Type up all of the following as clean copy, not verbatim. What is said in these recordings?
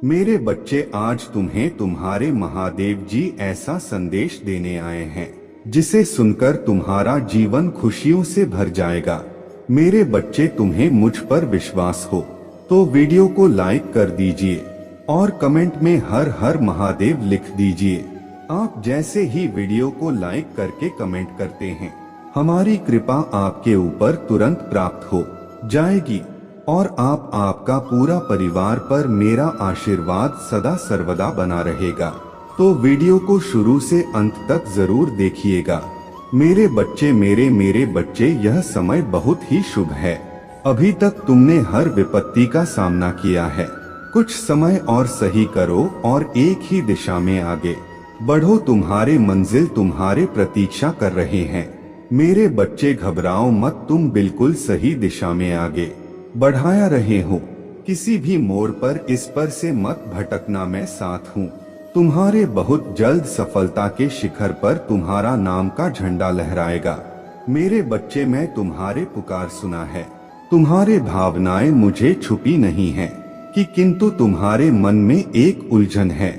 मेरे बच्चे, आज तुम्हें तुम्हारे महादेव जी ऐसा संदेश देने आए हैं जिसे सुनकर तुम्हारा जीवन खुशियों से भर जाएगा। मेरे बच्चे, तुम्हें मुझ पर विश्वास हो तो वीडियो को लाइक कर दीजिए और कमेंट में हर हर महादेव लिख दीजिए। आप जैसे ही वीडियो को लाइक करके कमेंट करते हैं, हमारी कृपा आपके ऊपर तुरंत प्राप्त हो जाएगी और आपका पूरा परिवार पर मेरा आशीर्वाद सदा सर्वदा बना रहेगा। तो वीडियो को शुरू से अंत तक जरूर देखिएगा। मेरे बच्चे, मेरे बच्चे, यह समय बहुत ही शुभ है। अभी तक तुमने हर विपत्ति का सामना किया है। कुछ समय और सही करो और एक ही दिशा में आगे बढ़ो। तुम्हारे मंजिल तुम्हारे प्रतीक्षा कर रहे हैं। मेरे बच्चे, घबराओ मत, तुम बिल्कुल सही दिशा में आगे बढ़ाया रहे हो। किसी भी मोड़ पर इस पर से मत भटकना, मैं साथ हूँ। तुम्हारे बहुत जल्द सफलता के शिखर पर तुम्हारा नाम का झंडा लहराएगा। मेरे बच्चे, मैं तुम्हारे पुकार सुना है। तुम्हारे भावनाएं मुझे छुपी नहीं है कि किंतु तुम्हारे मन में एक उलझन है।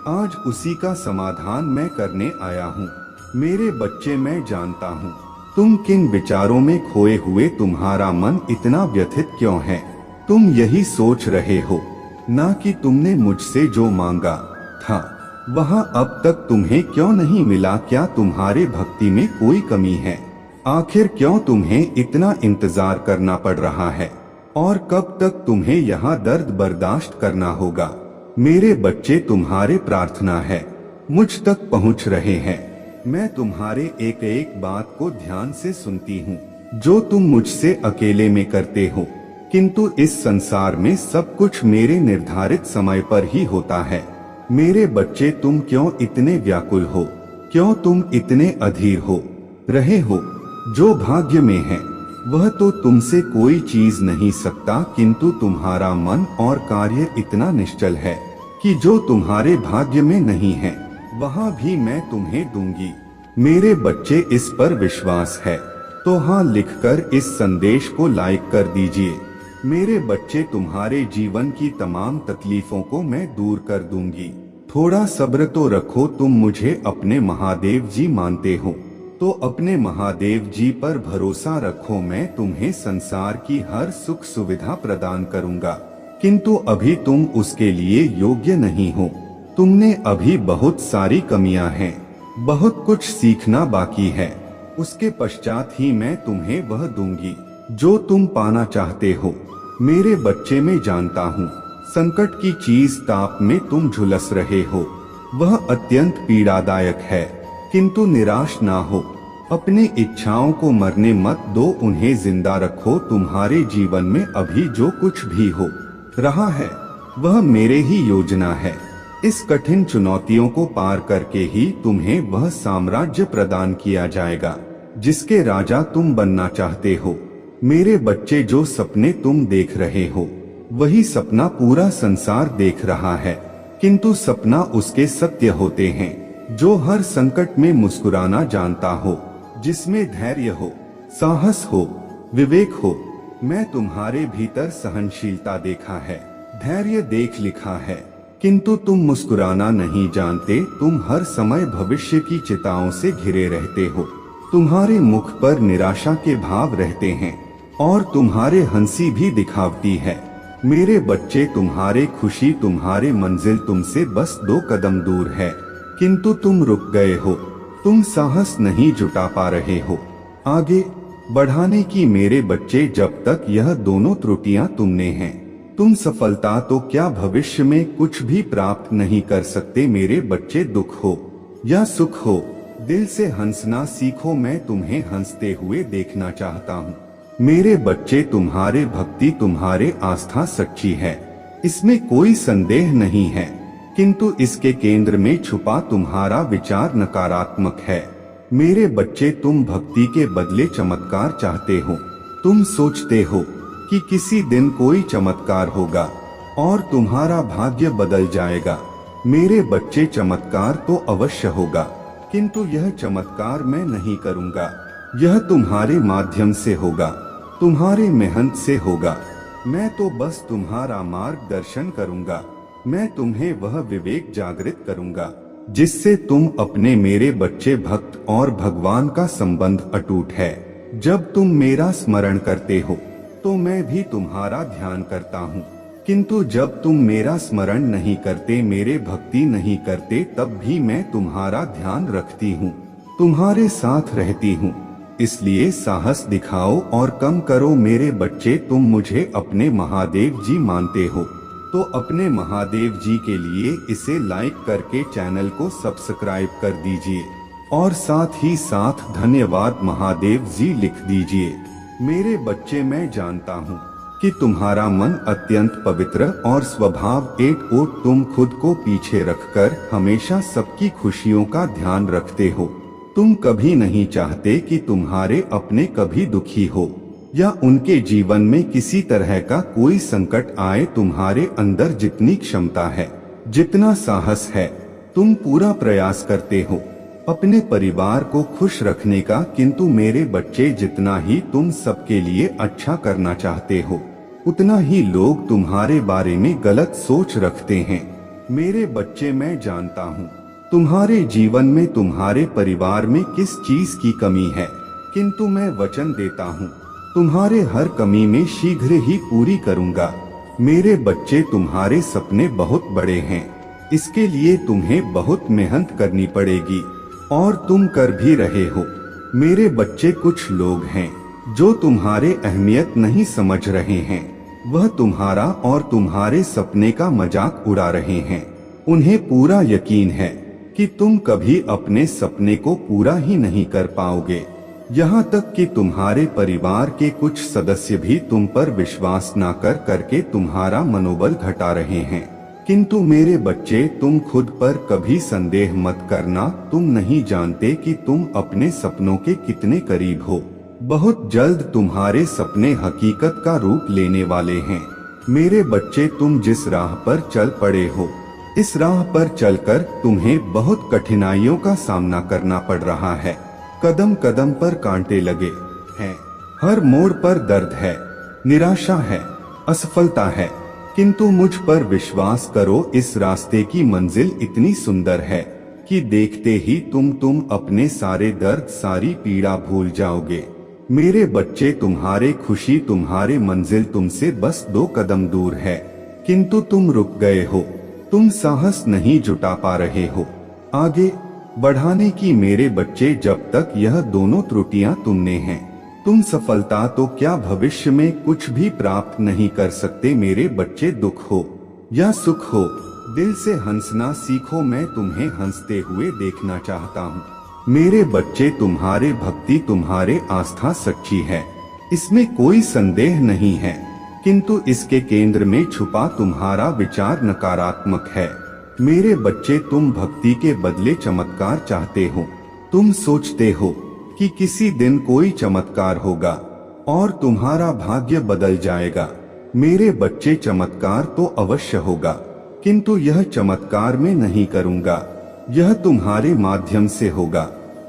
आज उसी का समाधान मैं करने आया हूँ। मेरे बच्चे, मैं जानता हूँ तुम किन विचारों में खोए हुए तुम्हारा मन इतना व्यथित क्यों है। तुम यही सोच रहे हो ना कि तुमने मुझसे जो मांगा था वह अब तक तुम्हें क्यों नहीं मिला। क्या तुम्हारे भक्ति में कोई कमी है? आखिर क्यों तुम्हें इतना इंतजार करना पड़ रहा है और कब तक तुम्हें यहाँ दर्द बर्दाश्त करना होगा। मेरे बच्चे, तुम्हारे प्रार्थना है मुझ तक पहुँच रहे हैं। मैं तुम्हारे एक एक बात को ध्यान से सुनती हूँ जो तुम मुझसे अकेले में करते हो। किंतु इस संसार में सब कुछ मेरे निर्धारित समय पर ही होता है। मेरे बच्चे, तुम क्यों इतने व्याकुल हो? क्यों तुम इतने अधीर हो रहे हो? जो भाग्य में है वह तो तुमसे कोई चीज नहीं सकता, किंतु तुम्हारा मन और कार्य इतना निश्चल है कि जो तुम्हारे भाग्य में नहीं है वहाँ भी मैं तुम्हें दूंगी। मेरे बच्चे, इस पर विश्वास है तो हाँ लिखकर इस संदेश को लाइक कर दीजिए। मेरे बच्चे, तुम्हारे जीवन की तमाम तकलीफों को मैं दूर कर दूंगी। थोड़ा सब्र तो रखो। तुम मुझे अपने महादेव जी मानते हो तो अपने महादेव जी पर भरोसा रखो। मैं तुम्हें संसार की हर सुख सुविधा प्रदान करूंगा, किंतु अभी तुम उसके लिए योग्य नहीं हो। तुमने अभी बहुत सारी कमियां हैं, बहुत कुछ सीखना बाकी है। उसके पश्चात ही मैं तुम्हें वह दूंगी जो तुम पाना चाहते हो। मेरे बच्चे, मैं जानता हूँ संकट की चीज ताप में तुम झुलस रहे हो, वह अत्यंत पीड़ादायक है, किंतु निराश ना हो। अपने इच्छाओं को मरने मत दो, उन्हें जिंदा रखो। तुम्हारे जीवन में अभी जो कुछ भी हो रहा है वह मेरे ही योजना है। इस कठिन चुनौतियों को पार करके ही तुम्हें वह साम्राज्य प्रदान किया जाएगा जिसके राजा तुम बनना चाहते हो। मेरे बच्चे, जो सपने तुम देख रहे हो वही सपना पूरा संसार देख रहा है, किंतु सपना उसके सत्य होते हैं जो हर संकट में मुस्कुराना जानता हो, जिसमें धैर्य हो, साहस हो, विवेक हो। मैं तुम्हारे भीतर सहनशीलता देखा है, धैर्य देख लिखा है, किंतु तुम मुस्कुराना नहीं जानते। तुम हर समय भविष्य की चिंताओं से घिरे रहते हो। तुम्हारे मुख पर निराशा के भाव रहते हैं और तुम्हारे हंसी भी दिखावटी है। मेरे बच्चे, तुम्हारे खुशी, तुम्हारे मंजिल तुमसे बस 2 कदम दूर है, किंतु तुम रुक गए हो। तुम साहस नहीं जुटा पा रहे हो आगे बढ़ाने की। मेरे बच्चे, जब तक यह दोनों त्रुटियां तुमने हैं, तुम सफलता तो क्या भविष्य में कुछ भी प्राप्त नहीं कर सकते। मेरे बच्चे, दुख हो या सुख हो, दिल से हंसना सीखो। मैं तुम्हें हंसते हुए देखना चाहता हूँ। मेरे बच्चे, तुम्हारे भक्ति, तुम्हारे आस्था सच्ची है, इसमें कोई संदेह नहीं है, किंतु इसके केंद्र में छुपा तुम्हारा विचार नकारात्मक है। मेरे बच्चे, तुम भक्ति के बदले चमत्कार चाहते हो। तुम सोचते हो कि किसी दिन कोई चमत्कार होगा और तुम्हारा भाग्य बदल जाएगा। मेरे बच्चे, चमत्कार तो अवश्य होगा, किंतु यह चमत्कार मैं नहीं करूंगा। यह तुम्हारे माध्यम से होगा, तुम्हारे मेहनत से होगा। मैं तो बस तुम्हारा मार्गदर्शन करूंगा। मैं तुम्हें वह विवेक जागृत करूंगा जिससे तुम अपने मेरे बच्चे भक्त और भगवान का संबंध अटूट है। जब तुम मेरा स्मरण करते हो तो मैं भी तुम्हारा ध्यान करता हूँ, किंतु जब तुम मेरा स्मरण नहीं करते, मेरे भक्ति नहीं करते, तब भी मैं तुम्हारा ध्यान रखती हूँ, तुम्हारे साथ रहती हूँ। इसलिए साहस दिखाओ और कम करो मेरे बच्चे। तुम मुझे अपने महादेव जी मानते हो तो अपने महादेव जी के लिए इसे लाइक करके चैनल को सब्सक्राइब कर दीजिए और साथ ही साथ धन्यवाद महादेव जी लिख दीजिए। मेरे बच्चे, मैं जानता हूँ कि तुम्हारा मन अत्यंत पवित्र और स्वभाव एक ओर तुम खुद को पीछे रखकर हमेशा सबकी खुशियों का ध्यान रखते हो। तुम कभी नहीं चाहते कि तुम्हारे अपने कभी दुखी हो या उनके जीवन में किसी तरह का कोई संकट आए। तुम्हारे अंदर जितनी क्षमता है, जितना साहस है, तुम पूरा प्रयास करते हो अपने परिवार को खुश रखने का, किंतु मेरे बच्चे जितना ही तुम सबके लिए अच्छा करना चाहते हो, उतना ही लोग तुम्हारे बारे में गलत सोच रखते हैं। मेरे बच्चे, मैं जानता हूँ तुम्हारे जीवन में, तुम्हारे परिवार में किस चीज की कमी है, किंतु मैं वचन देता हूँ तुम्हारे हर कमी में शीघ्र ही पूरी करूँगा। मेरे बच्चे, तुम्हारे सपने बहुत बड़े हैं, इसके लिए तुम्हें बहुत मेहनत करनी पड़ेगी और तुम कर भी रहे हो। मेरे बच्चे, कुछ लोग हैं जो तुम्हारे अहमियत नहीं समझ रहे हैं, वह तुम्हारा और तुम्हारे सपने का मजाक उड़ा रहे हैं। उन्हें पूरा यकीन है कि तुम कभी अपने सपने को पूरा ही नहीं कर पाओगे। यहाँ तक कि तुम्हारे परिवार के कुछ सदस्य भी तुम पर विश्वास न करके तुम्हारा मनोबल घटा रहे हैं। किंतु मेरे बच्चे, तुम खुद पर कभी संदेह मत करना। तुम नहीं जानते कि तुम अपने सपनों के कितने करीब हो। बहुत जल्द तुम्हारे सपने हकीकत का रूप लेने वाले हैं। मेरे बच्चे, तुम जिस राह पर चल पड़े हो, इस राह पर चलकर तुम्हें बहुत कठिनाइयों का सामना करना पड़ रहा है। कदम कदम पर कांटे लगे हैं, हर मोड़ पर दर्द है, निराशा है, असफलता है, किंतु मुझ पर विश्वास करो, इस रास्ते की मंजिल इतनी सुंदर है कि देखते ही तुम अपने सारे दर्द, सारी पीड़ा भूल जाओगे। मेरे बच्चे, तुम्हारे खुशी, तुम्हारे मंजिल तुमसे बस 2 कदम दूर है, किंतु तुम रुक गए हो। तुम साहस नहीं जुटा पा रहे हो आगे बढ़ाने की। मेरे बच्चे, जब तक यह दोनों त्रुटियां तुमने हैं, तुम सफलता तो क्या भविष्य में कुछ भी प्राप्त नहीं कर सकते। मेरे बच्चे, दुख हो या सुख हो, दिल से हंसना सीखो। मैं तुम्हें हंसते हुए देखना चाहता हूँ। मेरे बच्चे, तुम्हारे भक्ति, तुम्हारे आस्था सच्ची है, इसमें कोई संदेह नहीं है, किंतु इसके केंद्र में छुपा तुम्हारा विचार नकारात्मक है। मेरे बच्चे, तुम भक्ति के बदले चमत्कार चाहते हो। तुम सोचते हो कि किसी दिन कोई चमत्कार होगा और तुम्हारा भाग्य बदल जाएगा। मेरे बच्चे, चमत्कार तो अवश्य होगा, किंतु यह चमत्कार मैं नहीं करूँगा। यह तुम्हारे माध्यम से होगा,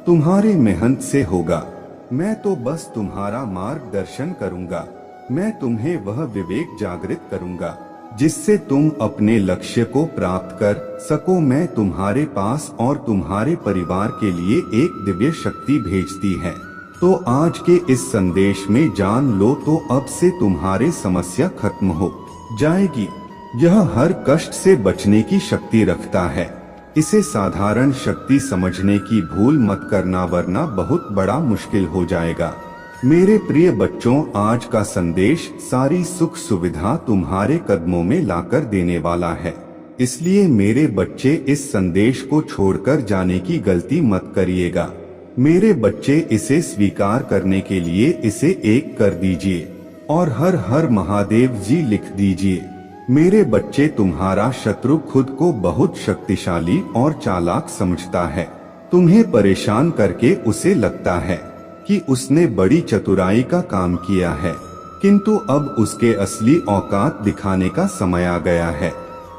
तुम्हारे मेहनत से होगा। मैं तो बस तुम्हारा मार्गदर्शन करूँगा। मैं तुम्हें वह विवेक जागृत करूँगा जिससे तुम अपने लक्ष्य को प्राप्त कर सको। मैं तुम्हारे पास और तुम्हारे परिवार के लिए एक दिव्य शक्ति भेजती है। तो आज के इस संदेश में जान लो, तो अब से तुम्हारे समस्या खत्म हो जाएगी। यह हर कष्ट से बचने की शक्ति रखता है। इसे साधारण शक्ति समझने की भूल मत करना, वरना बहुत बड़ा मुश्किल हो जाएगा। मेरे प्रिय बच्चों, आज का संदेश सारी सुख सुविधा तुम्हारे कदमों में लाकर देने वाला है। इसलिए मेरे बच्चे, इस संदेश को छोड़कर जाने की गलती मत करिएगा। मेरे बच्चे, इसे स्वीकार करने के लिए इसे 1 कर दीजिए और हर हर महादेव जी लिख दीजिए। मेरे बच्चे, तुम्हारा शत्रु खुद को बहुत शक्तिशाली और चालाक समझता है। तुम्हें परेशान करके उसे लगता है कि उसने बड़ी चतुराई का काम किया है, किंतु अब उसके असली औकात दिखाने का समय आ गया है।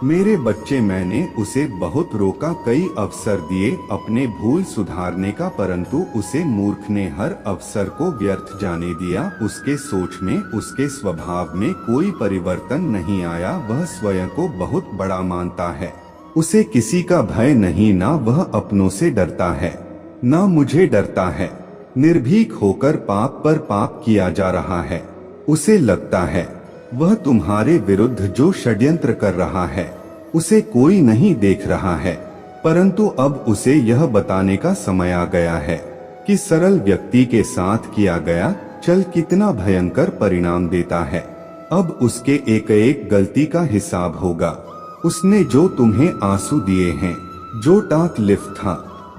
मेरे बच्चे, मैंने उसे बहुत रोका, कई अवसर दिए अपने भूल सुधारने का, परंतु उसे मूर्ख ने हर अवसर को व्यर्थ जाने दिया। उसके सोच में, उसके स्वभाव में कोई परिवर्तन नहीं आया। वह स्वयं को बहुत बड़ा मानता है। उसे किसी का भय नहीं, ना वह अपनों से डरता है, ना मुझे डरता है। निर्भीक होकर पाप पर पाप किया जा रहा है। उसे लगता है वह तुम्हारे विरुद्ध जो षड्यंत्र कर रहा है उसे कोई नहीं देख रहा है, परंतु अब उसे यह बताने का समय आ गया है कि सरल व्यक्ति के साथ किया गया छल कितना भयंकर परिणाम देता है। अब उसके एक एक गलती का हिसाब होगा। उसने जो तुम्हें आंसू दिए हैं, जो तकलीफ था,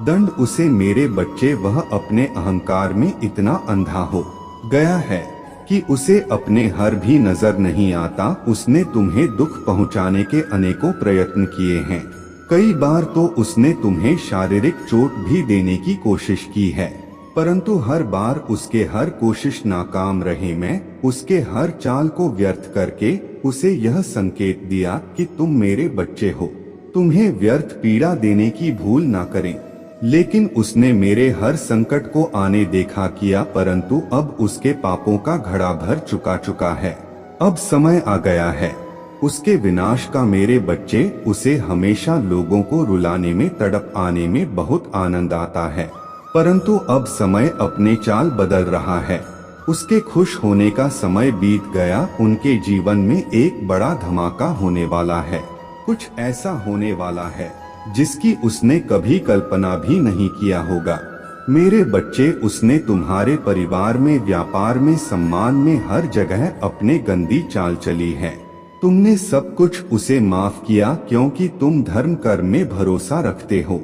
दंड उसे मेरे बच्चे, वह अपने अहंकार में इतना अंधा हो गया है कि उसे अपने हर भी नजर नहीं आता। उसने तुम्हें दुख पहुंचाने के अनेकों प्रयत्न किए हैं। कई बार तो उसने तुम्हें शारीरिक चोट भी देने की कोशिश की है, परंतु हर बार उसके हर कोशिश नाकाम रहे। मैं उसके हर चाल को व्यर्थ करके उसे यह संकेत दिया कि तुम मेरे बच्चे हो, तुम्हें व्यर्थ पीड़ा देने की भूल ना करें। लेकिन उसने मेरे हर संकट को आने देखा किया, परंतु अब उसके पापों का घड़ा भर चुका है। अब समय आ गया है उसके विनाश का। मेरे बच्चे, उसे हमेशा लोगों को रुलाने में, तड़प आने में बहुत आनंद आता है, परंतु अब समय अपने चाल बदल रहा है। उसके खुश होने का समय बीत गया। उनके जीवन में एक बड़ा धमाका होने वाला है। कुछ ऐसा होने वाला है जिसकी उसने कभी कल्पना भी नहीं किया होगा। मेरे बच्चे, उसने तुम्हारे परिवार में, व्यापार में, सम्मान में, हर जगह अपने गंदी चाल चली है। तुमने सब कुछ उसे माफ किया क्योंकि तुम धर्म कर्म में भरोसा रखते हो।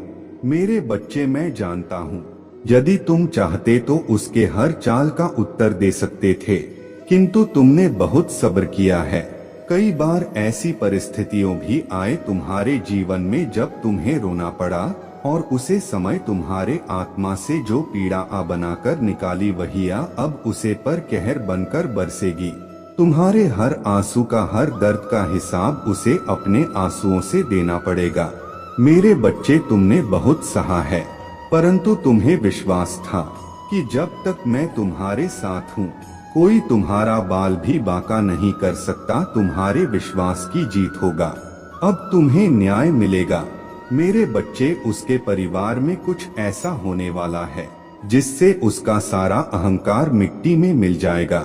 मेरे बच्चे, मैं जानता हूँ यदि तुम चाहते तो उसके हर चाल का उत्तर दे सकते थे, किंतु तुमने बहुत सब्र किया है। कई बार ऐसी परिस्थितियों भी आए तुम्हारे जीवन में जब तुम्हें रोना पड़ा, और उसे समय तुम्हारे आत्मा से जो पीड़ा बनाकर निकाली, वही अब उसे पर कहर बनकर बरसेगी। तुम्हारे हर आंसू का, हर दर्द का हिसाब उसे अपने आंसुओं से देना पड़ेगा। मेरे बच्चे, तुमने बहुत सहा है, परंतु तुम्हें विश्वास था कि जब तक मैं तुम्हारे साथ हूँ कोई तुम्हारा बाल भी बांका नहीं कर सकता। तुम्हारे विश्वास की जीत होगा। अब तुम्हें न्याय मिलेगा। मेरे बच्चे, उसके परिवार में कुछ ऐसा होने वाला है जिससे उसका सारा अहंकार मिट्टी में मिल जाएगा।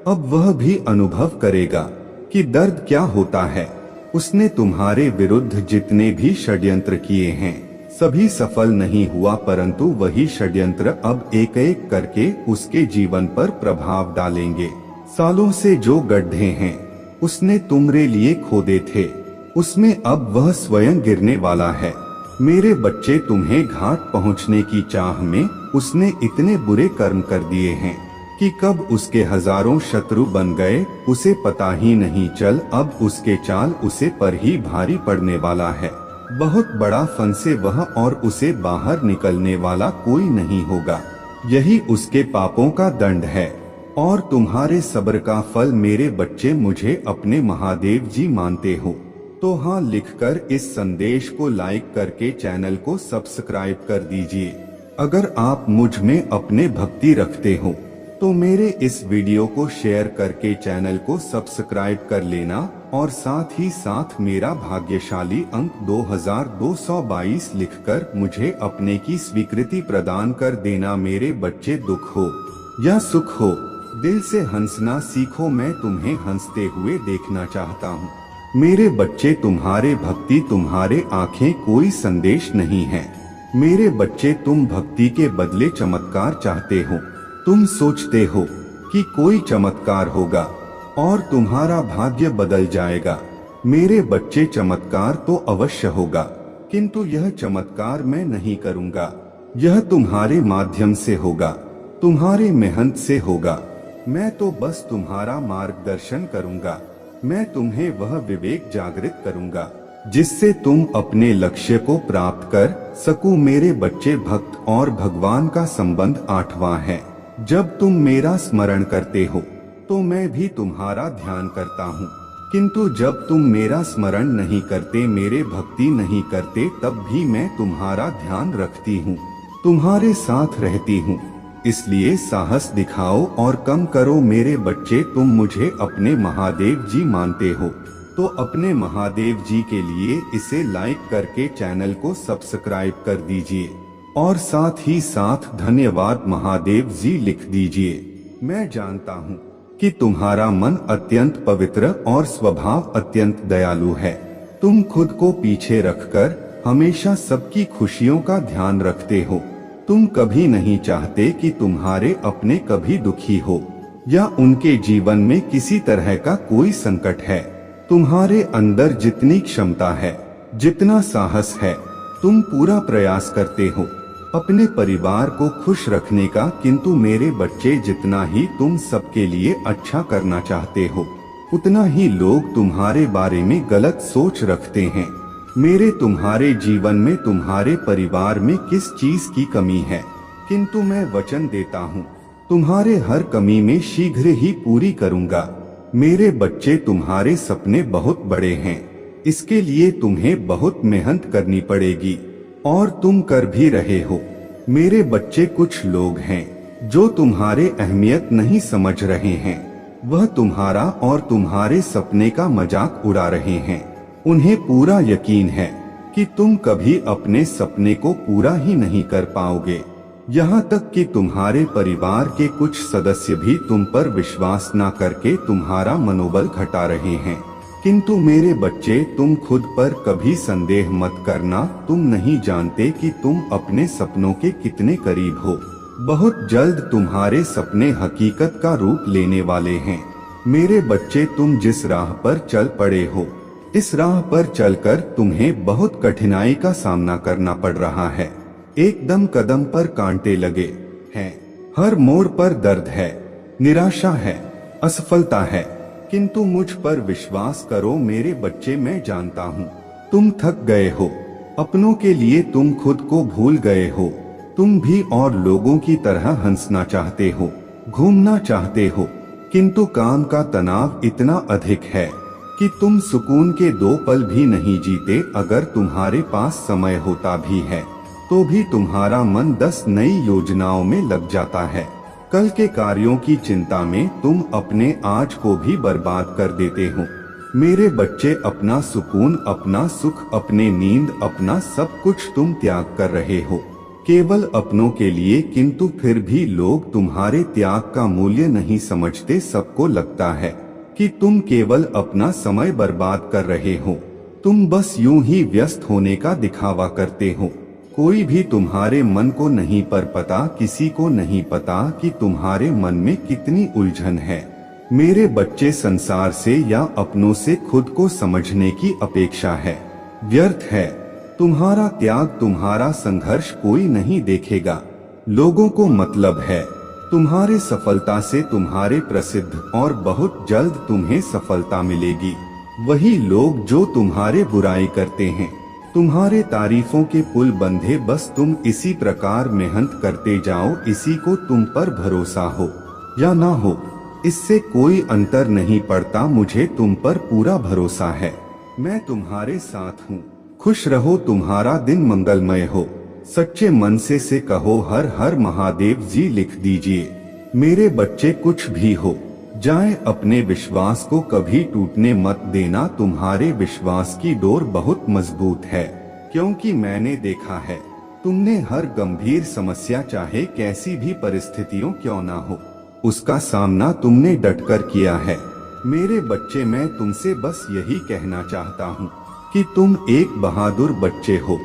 अब वह भी अनुभव करेगा कि दर्द क्या होता है। उसने तुम्हारे विरुद्ध जितने भी षड्यंत्र किए हैं सभी सफल नहीं हुआ, परंतु वही षड्यंत्र अब एक एक करके उसके जीवन पर प्रभाव डालेंगे। सालों से जो गड्ढे हैं उसने तुम्हारे लिए खोदे थे, उसमें अब वह स्वयं गिरने वाला है। मेरे बच्चे, तुम्हें घाट पहुंचने की चाह में उसने इतने बुरे कर्म कर दिए हैं कि कब उसके हजारों शत्रु बन गए उसे पता ही नहीं चल। अब उसके चाल उसे पर ही भारी पड़ने वाला है। बहुत बड़ा फंसे वह, और उसे बाहर निकलने वाला कोई नहीं होगा। यही उसके पापों का दंड है और तुम्हारे सब्र का फल। मेरे बच्चे, मुझे अपने महादेव जी मानते हो तो हाँ लिखकर इस संदेश को लाइक करके चैनल को सब्सक्राइब कर दीजिए। अगर आप मुझ में अपने भक्ति रखते हो तो मेरे इस वीडियो को शेयर करके चैनल को सब्सक्राइब कर लेना, और साथ ही साथ मेरा भाग्यशाली अंक 2222 लिखकर मुझे अपने की स्वीकृति प्रदान कर देना। मेरे बच्चे, दुख हो या सुख हो, दिल से हंसना सीखो। मैं तुम्हें हंसते हुए देखना चाहता हूँ। मेरे बच्चे, तुम्हारे भक्ति, तुम्हारे आंखें कोई संदेश नहीं है। मेरे बच्चे, तुम भक्ति के बदले चमत्कार चाहते हो। तुम सोचते हो कि कोई चमत्कार होगा और तुम्हारा भाग्य बदल जाएगा। मेरे बच्चे, चमत्कार तो अवश्य होगा, किंतु यह चमत्कार मैं नहीं करूंगा। यह तुम्हारे माध्यम से होगा, तुम्हारे मेहनत से होगा। मैं तो बस तुम्हारा मार्गदर्शन करूंगा। मैं तुम्हें वह विवेक जागृत करूंगा जिससे तुम अपने लक्ष्य को प्राप्त कर सको। मेरे बच्चे, भक्त और भगवान का संबंध 8वां है। जब तुम मेरा स्मरण करते हो तो मैं भी तुम्हारा ध्यान करता हूँ। किंतु जब तुम मेरा स्मरण नहीं करते, मेरे भक्ति नहीं करते, तब भी मैं तुम्हारा ध्यान रखती हूँ, तुम्हारे साथ रहती हूँ। इसलिए साहस दिखाओ और कम करो मेरे बच्चे। तुम मुझे अपने महादेव जी मानते हो तो अपने महादेव जी के लिए इसे लाइक करके चैनल को सब्सक्राइब कर दीजिए और साथ ही साथ धन्यवाद महादेव जी लिख दीजिए। मैं जानता हूँ कि तुम्हारा मन अत्यंत पवित्र और स्वभाव अत्यंत दयालु है। तुम खुद को पीछे रखकर हमेशा सबकी खुशियों का ध्यान रखते हो। तुम कभी नहीं चाहते कि तुम्हारे अपने कभी दुखी हो या उनके जीवन में किसी तरह का कोई संकट है। तुम्हारे अंदर जितनी क्षमता है, जितना साहस है, तुम पूरा प्रयास करते हो अपने परिवार को खुश रखने का। किंतु मेरे बच्चे, जितना ही तुम सबके लिए अच्छा करना चाहते हो, उतना ही लोग तुम्हारे बारे में गलत सोच रखते हैं। मेरे तुम्हारे जीवन में, तुम्हारे परिवार में किस चीज की कमी है, किंतु मैं वचन देता हूँ तुम्हारे हर कमी में शीघ्र ही पूरी करूँगा। मेरे बच्चे, तुम्हारे सपने बहुत बड़े हैं, इसके लिए तुम्हें बहुत मेहनत करनी पड़ेगी और तुम कर भी रहे हो। मेरे बच्चे, कुछ लोग हैं जो तुम्हारे अहमियत नहीं समझ रहे हैं, वह तुम्हारा और तुम्हारे सपने का मजाक उड़ा रहे हैं। उन्हें पूरा यकीन है कि तुम कभी अपने सपने को पूरा ही नहीं कर पाओगे। यहाँ तक कि तुम्हारे परिवार के कुछ सदस्य भी तुम पर विश्वास न करके तुम्हारा मनोबल घटा रहे हैं। किंतु मेरे बच्चे, तुम खुद पर कभी संदेह मत करना। तुम नहीं जानते कि तुम अपने सपनों के कितने करीब हो। बहुत जल्द तुम्हारे सपने हकीकत का रूप लेने वाले हैं। मेरे बच्चे, तुम जिस राह पर चल पड़े हो, इस राह पर चलकर तुम्हें बहुत कठिनाई का सामना करना पड़ रहा है। एकदम कदम पर कांटे लगे हैं, हर मोड़ पर दर्द है, निराशा है, असफलता है। किंतु मुझ पर विश्वास करो मेरे बच्चे, मैं जानता हूँ तुम थक गए हो। अपनों के लिए तुम खुद को भूल गए हो। तुम भी और लोगों की तरह हंसना चाहते हो, घूमना चाहते हो, किंतु काम का तनाव इतना अधिक है कि तुम सुकून के 2 पल भी नहीं जीते। अगर तुम्हारे पास समय होता भी है तो भी तुम्हारा मन 10 नई योजनाओं में लग जाता है। कल के कार्यों की चिंता में तुम अपने आज को भी बर्बाद कर देते हो। मेरे बच्चे, अपना सुकून, अपना सुख, अपने नींद, अपना सब कुछ तुम त्याग कर रहे हो केवल अपनों के लिए। किंतु फिर भी लोग तुम्हारे त्याग का मूल्य नहीं समझते। सबको लगता है कि तुम केवल अपना समय बर्बाद कर रहे हो। तुम बस यूं ही व्यस्त होने का दिखावा करते हो। कोई भी तुम्हारे मन को नहीं पर पता, किसी को नहीं पता कि तुम्हारे मन में कितनी उलझन है। मेरे बच्चे, संसार से या अपनों से खुद को समझने की अपेक्षा है, व्यर्थ है। तुम्हारा त्याग, तुम्हारा संघर्ष कोई नहीं देखेगा। लोगों को मतलब है तुम्हारे सफलता से, तुम्हारे प्रसिद्ध, और बहुत जल्द तुम्हें सफलता मिलेगी। वही लोग जो तुम्हारे बुराई करते हैं, तुम्हारे तारीफों के पुल बंधे। बस तुम इसी प्रकार मेहनत करते जाओ। इसी को तुम पर भरोसा हो या ना हो, इससे कोई अंतर नहीं पड़ता। मुझे तुम पर पूरा भरोसा है। मैं तुम्हारे साथ हूँ। खुश रहो, तुम्हारा दिन मंगलमय हो। सच्चे मन से कहो हर हर महादेव जी लिख दीजिए। मेरे बच्चे, कुछ भी हो जाए, अपने विश्वास को कभी टूटने मत देना। तुम्हारे विश्वास की डोर बहुत मजबूत है, क्योंकि मैंने देखा है तुमने हर गंभीर समस्या, चाहे कैसी भी परिस्थितियों क्यों ना हो, उसका सामना तुमने डटकर किया है। मेरे बच्चे, मैं तुमसे बस यही कहना चाहता हूँ कि तुम एक बहादुर बच्चे हो।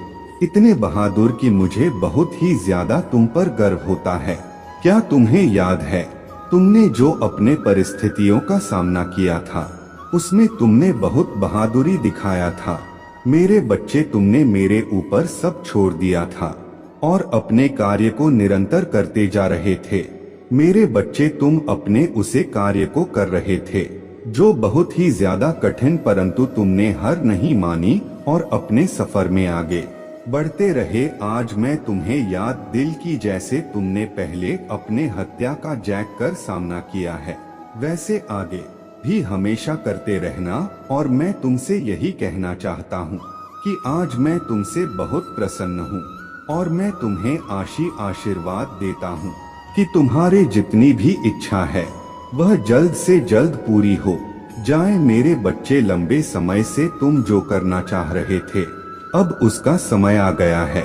इतने बहादुर कि मुझे बहुत ही ज्यादा तुम पर गर्व होता है। क्या तुम्हें याद है तुमने जो अपने परिस्थितियों का सामना किया था, उसमें तुमने बहुत बहादुरी दिखाया था। मेरे बच्चे, तुमने मेरे ऊपर सब छोड़ दिया था और अपने कार्य को निरंतर करते जा रहे थे। मेरे बच्चे, तुम अपने उसे कार्य को कर रहे थे जो बहुत ही ज्यादा कठिन, परंतु तुमने हार नहीं मानी और अपने सफर में आगे बढ़ते रहे। आज मैं तुम्हें याद दिल की, जैसे तुमने पहले अपने हत्या का जैक कर सामना किया है, वैसे आगे भी हमेशा करते रहना। और मैं तुमसे यही कहना चाहता हूँ कि आज मैं तुमसे बहुत प्रसन्न हूँ और मैं तुम्हें आशीर्वाद देता हूँ कि तुम्हारे जितनी भी इच्छा है वह जल्द से जल्द पूरी हो जाए। मेरे बच्चे, लंबे समय से तुम जो करना चाह रहे थे अब उसका समय आ गया है।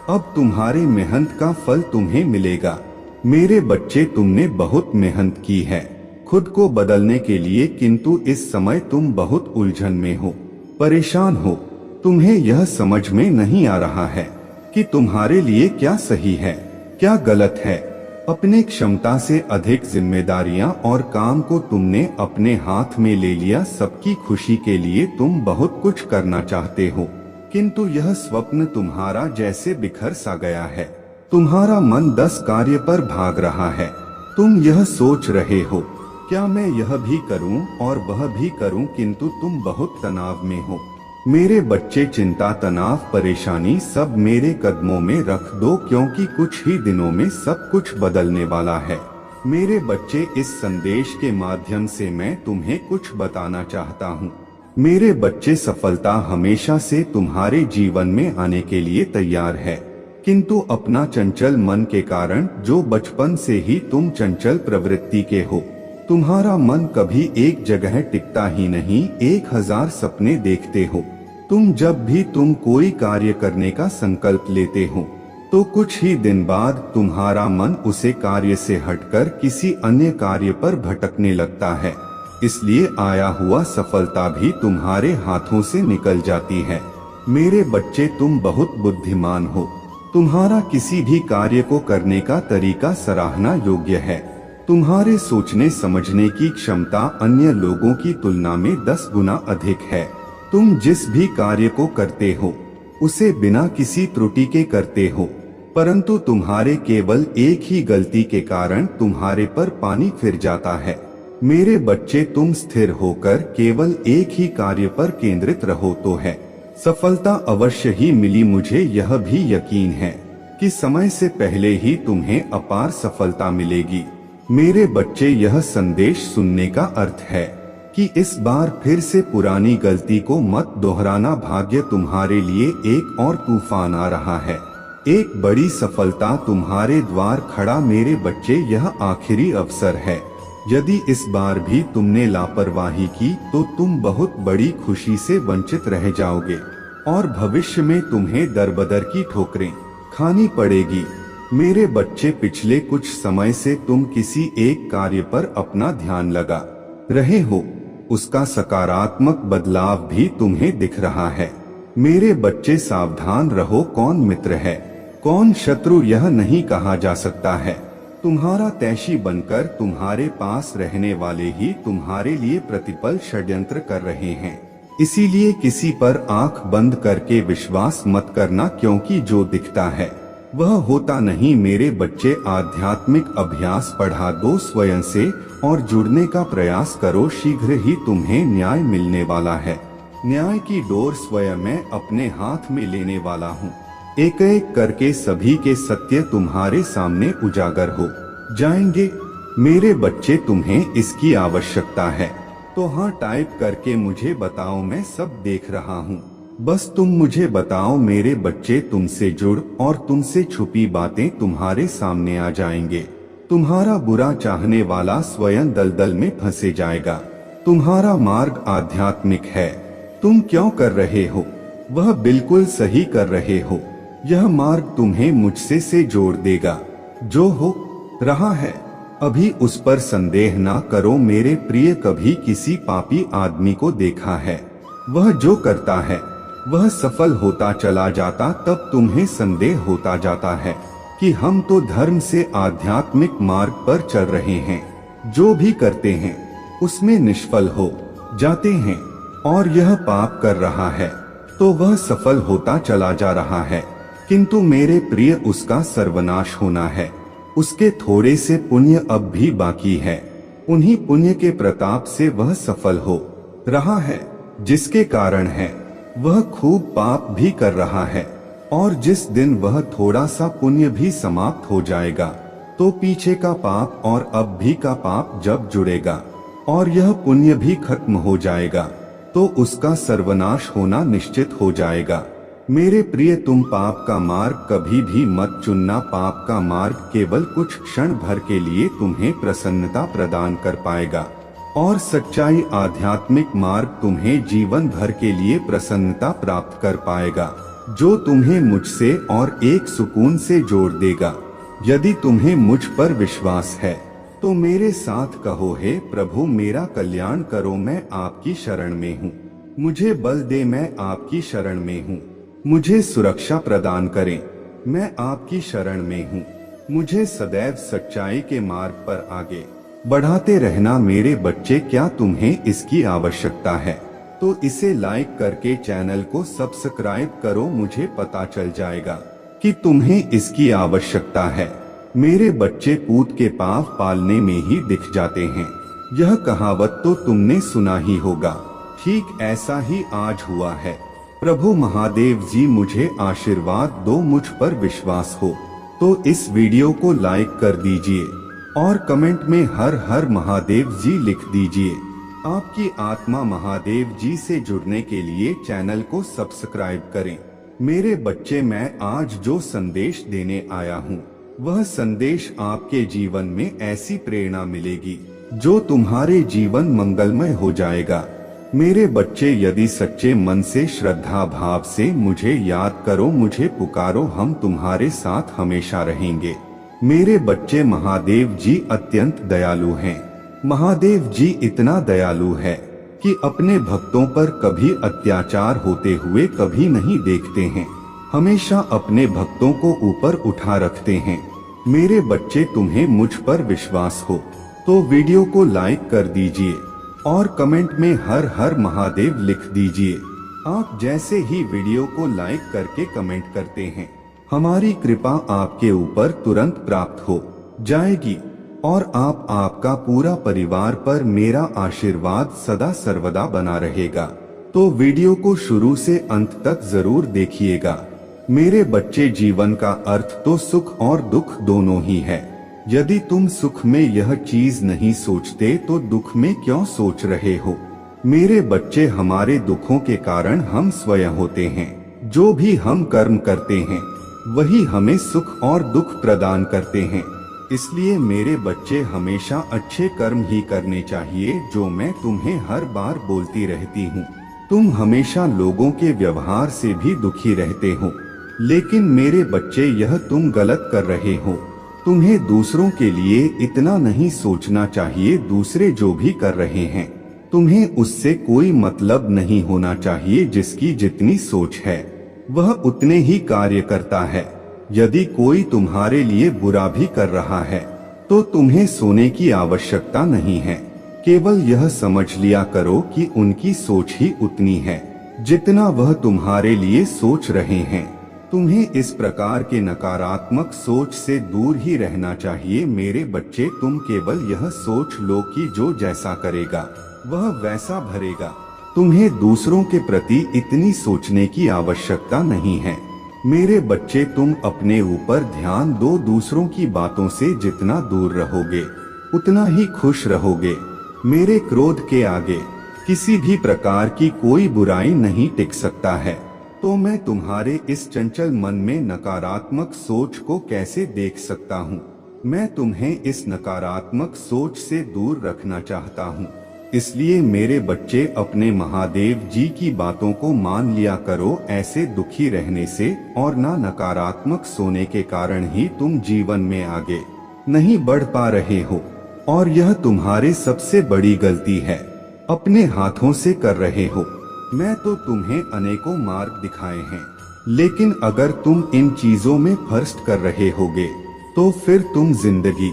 अब तुम्हारे मेहनत का फल तुम्हें मिलेगा। मेरे बच्चे, तुमने बहुत मेहनत की है खुद को बदलने के लिए, किंतु इस समय तुम बहुत उलझन में हो, परेशान हो। तुम्हें यह समझ में नहीं आ रहा है कि तुम्हारे लिए क्या सही है क्या गलत है। अपने क्षमता से अधिक जिम्मेदारियां और काम को तुमने अपने हाथ में ले लिया। सबकी खुशी के लिए तुम बहुत कुछ करना चाहते हो, किंतु यह स्वप्न तुम्हारा जैसे बिखर सा गया है। तुम्हारा मन 10 कार्य पर भाग रहा है। तुम यह सोच रहे हो क्या मैं यह भी करूं और वह भी करूं, किंतु तुम बहुत तनाव में हो। मेरे बच्चे, चिंता, तनाव, परेशानी सब मेरे कदमों में रख दो, क्योंकि कुछ ही दिनों में सब कुछ बदलने वाला है। मेरे बच्चे, इस संदेश के माध्यम से मैं तुम्हें कुछ बताना चाहता हूँ। मेरे बच्चे, सफलता हमेशा से तुम्हारे जीवन में आने के लिए तैयार है, किंतु अपना चंचल मन के कारण, जो बचपन से ही तुम चंचल प्रवृत्ति के हो, तुम्हारा मन कभी एक जगह टिकता ही नहीं, 1000 सपने देखते हो। जब भी तुम कोई कार्य करने का संकल्प लेते हो तो कुछ ही दिन बाद तुम्हारा मन उसे कार्य से हटकर किसी अन्य कार्य पर भटकने लगता है। इसलिए आया हुआ सफलता भी तुम्हारे हाथों से निकल जाती है। मेरे बच्चे, तुम बहुत बुद्धिमान हो। तुम्हारा किसी भी कार्य को करने का तरीका सराहना योग्य है। तुम्हारे सोचने समझने की क्षमता अन्य लोगों की तुलना में 10 गुना अधिक है। तुम जिस भी कार्य को करते हो उसे बिना किसी त्रुटि के करते हो, परंतु तुम्हारे केवल एक ही गलती के कारण तुम्हारे पर पानी फिर जाता है। मेरे बच्चे, तुम स्थिर होकर केवल एक ही कार्य पर केंद्रित रहो तो है सफलता अवश्य ही मिली। मुझे यह भी यकीन है कि समय से पहले ही तुम्हें अपार सफलता मिलेगी। मेरे बच्चे, यह संदेश सुनने का अर्थ है कि इस बार फिर से पुरानी गलती को मत दोहराना। भाग्य तुम्हारे लिए एक और तूफान आ रहा है, एक बड़ी सफलता तुम्हारे द्वार खड़ा। मेरे बच्चे, यह आखिरी अवसर है। यदि इस बार भी तुमने लापरवाही की तो तुम बहुत बड़ी खुशी से वंचित रह जाओगे और भविष्य में तुम्हें दरबदर की ठोकरें खानी पड़ेगी। मेरे बच्चे, पिछले कुछ समय से तुम किसी एक कार्य पर अपना ध्यान लगा रहे हो, उसका सकारात्मक बदलाव भी तुम्हें दिख रहा है। मेरे बच्चे, सावधान रहो, कौन मित्र है कौन शत्रु यह नहीं कहा जा सकता है। तुम्हारा तैशी बनकर तुम्हारे पास रहने वाले ही तुम्हारे लिए प्रतिपल षड्यंत्र कर रहे हैं। इसीलिए किसी पर आंख बंद करके विश्वास मत करना, क्योंकि जो दिखता है वह होता नहीं। मेरे बच्चे, आध्यात्मिक अभ्यास बढ़ा दो स्वयं से और जुड़ने का प्रयास करो। शीघ्र ही तुम्हें न्याय मिलने वाला है। न्याय की डोर स्वयं मैं अपने हाथ में लेने वाला हूँ। एक एक करके सभी के सत्य तुम्हारे सामने उजागर हो जाएंगे। मेरे बच्चे, तुम्हें इसकी आवश्यकता है तो हाँ टाइप करके मुझे बताओ, मैं सब देख रहा हूँ। बस तुम मुझे बताओ। मेरे बच्चे, तुमसे जुड़ और तुमसे छुपी बातें तुम्हारे सामने आ जाएंगे। तुम्हारा बुरा चाहने वाला स्वयं दलदल में फंसे जाएगा। तुम्हारा मार्ग आध्यात्मिक है। तुम क्यों कर रहे हो वह बिल्कुल सही कर रहे हो। यह मार्ग तुम्हें मुझसे से जोड़ देगा। जो हो रहा है अभी उस पर संदेह ना करो। मेरे प्रिय, कभी किसी पापी आदमी को देखा है वह जो करता है वह सफल होता चला जाता, तब तुम्हें संदेह होता जाता है कि हम तो धर्म से आध्यात्मिक मार्ग पर चल रहे हैं। जो भी करते हैं उसमें निष्फल हो जाते हैं और यह पाप कर रहा है तो वह सफल होता चला जा रहा है, किंतु मेरे प्रिय, उसका सर्वनाश होना है। उसके थोड़े से पुण्य अब भी बाकी है। उन्हीं पुण्य के प्रताप से वह सफल हो रहा है, जिसके कारण है वह खूब पाप भी कर रहा है। और जिस दिन वह थोड़ा सा पुण्य भी समाप्त हो जाएगा तो पीछे का पाप और अब भी का पाप जब जुड़ेगा और यह पुण्य भी खत्म हो जाएगा तो उसका सर्वनाश होना निश्चित हो जाएगा। मेरे प्रिय, तुम पाप का मार्ग कभी भी मत चुनना। पाप का मार्ग केवल कुछ क्षण भर के लिए तुम्हें प्रसन्नता प्रदान कर पाएगा और सच्चाई आध्यात्मिक मार्ग तुम्हें जीवन भर के लिए प्रसन्नता प्राप्त कर पाएगा, जो तुम्हें मुझसे और एक सुकून से जोड़ देगा। यदि तुम्हें मुझ पर विश्वास है तो मेरे साथ कहो, हे प्रभु मेरा कल्याण करो, मैं आपकी शरण में हूँ। मुझे बल दे, मैं आपकी शरण में हूँ। मुझे सुरक्षा प्रदान करें, मैं आपकी शरण में हूँ। मुझे सदैव सच्चाई के मार्ग पर आगे बढ़ाते रहना। मेरे बच्चे, क्या तुम्हें इसकी आवश्यकता है तो इसे लाइक करके चैनल को सब्सक्राइब करो। मुझे पता चल जाएगा कि तुम्हें इसकी आवश्यकता है। मेरे बच्चे, पूत के पाँव पालने में ही दिख जाते हैं, यह कहावत तो तुमने सुना ही होगा। ठीक ऐसा ही आज हुआ है। प्रभु महादेव जी मुझे आशीर्वाद दो। मुझ पर विश्वास हो तो इस वीडियो को लाइक कर दीजिए और कमेंट में हर हर महादेव जी लिख दीजिए। आपकी आत्मा महादेव जी से जुड़ने के लिए चैनल को सब्सक्राइब करें। मेरे बच्चे, मैं आज जो संदेश देने आया हूँ वह संदेश आपके जीवन में ऐसी प्रेरणा मिलेगी जो तुम्हारे जीवन मंगलमय हो जाएगा। मेरे बच्चे, यदि सच्चे मन से श्रद्धा भाव से मुझे याद करो, मुझे पुकारो, हम तुम्हारे साथ हमेशा रहेंगे। मेरे बच्चे, महादेव जी अत्यंत दयालु हैं। महादेव जी इतना दयालु है कि अपने भक्तों पर कभी अत्याचार होते हुए कभी नहीं देखते हैं, हमेशा अपने भक्तों को ऊपर उठा रखते हैं। मेरे बच्चे, तुम्हें मुझ पर विश्वास हो तो वीडियो को लाइक कर दीजिए और कमेंट में हर हर महादेव लिख दीजिए। आप जैसे ही वीडियो को लाइक करके कमेंट करते हैं, हमारी कृपा आपके ऊपर तुरंत प्राप्त हो जाएगी और आपका पूरा परिवार पर मेरा आशीर्वाद सदा सर्वदा बना रहेगा। तो वीडियो को शुरू से अंत तक जरूर देखिएगा। मेरे बच्चे, जीवन का अर्थ तो सुख और दुख दोनों ही है। यदि तुम सुख में यह चीज नहीं सोचते तो दुख में क्यों सोच रहे हो? मेरे बच्चे, हमारे दुखों के कारण हम स्वयं होते हैं। जो भी हम कर्म करते हैं वही हमें सुख और दुख प्रदान करते हैं। इसलिए मेरे बच्चे, हमेशा अच्छे कर्म ही करने चाहिए, जो मैं तुम्हें हर बार बोलती रहती हूँ। तुम हमेशा लोगों के व्यवहार से भी दुखी रहते हो, लेकिन मेरे बच्चे, यह तुम गलत कर रहे हो। तुम्हें दूसरों के लिए इतना नहीं सोचना चाहिए। दूसरे जो भी कर रहे हैं तुम्हें उससे कोई मतलब नहीं होना चाहिए। जिसकी जितनी सोच है वह उतने ही कार्य करता है। यदि कोई तुम्हारे लिए बुरा भी कर रहा है तो तुम्हें सोने की आवश्यकता नहीं है। केवल यह समझ लिया करो कि उनकी सोच ही उतनी है जितना वह तुम्हारे लिए सोच रहे हैं। तुम्हें इस प्रकार के नकारात्मक सोच से दूर ही रहना चाहिए। मेरे बच्चे, तुम केवल यह सोच लो कि जो जैसा करेगा वह वैसा भरेगा। तुम्हें दूसरों के प्रति इतनी सोचने की आवश्यकता नहीं है। मेरे बच्चे, तुम अपने ऊपर ध्यान दो। दूसरों की बातों से जितना दूर रहोगे उतना ही खुश रहोगे। मेरे क्रोध के आगे किसी भी प्रकार की कोई बुराई नहीं टिक सकता है। तो मैं तुम्हारे इस चंचल मन में नकारात्मक सोच को कैसे देख सकता हूँ? मैं तुम्हें इस नकारात्मक सोच से दूर रखना चाहता हूँ। इसलिए मेरे बच्चे, अपने महादेव जी की बातों को मान लिया करो। ऐसे दुखी रहने से और नकारात्मक सोने के कारण ही तुम जीवन में आगे नहीं बढ़ पा रहे हो और यह तुम्हारे सबसे बड़ी गलती है। अपने हाथों से कर रहे हो। मैं तो तुम्हें अनेकों मार्ग दिखाए हैं, लेकिन अगर तुम इन चीजों में फर्स्ट कर रहे होगे तो फिर तुम जिंदगी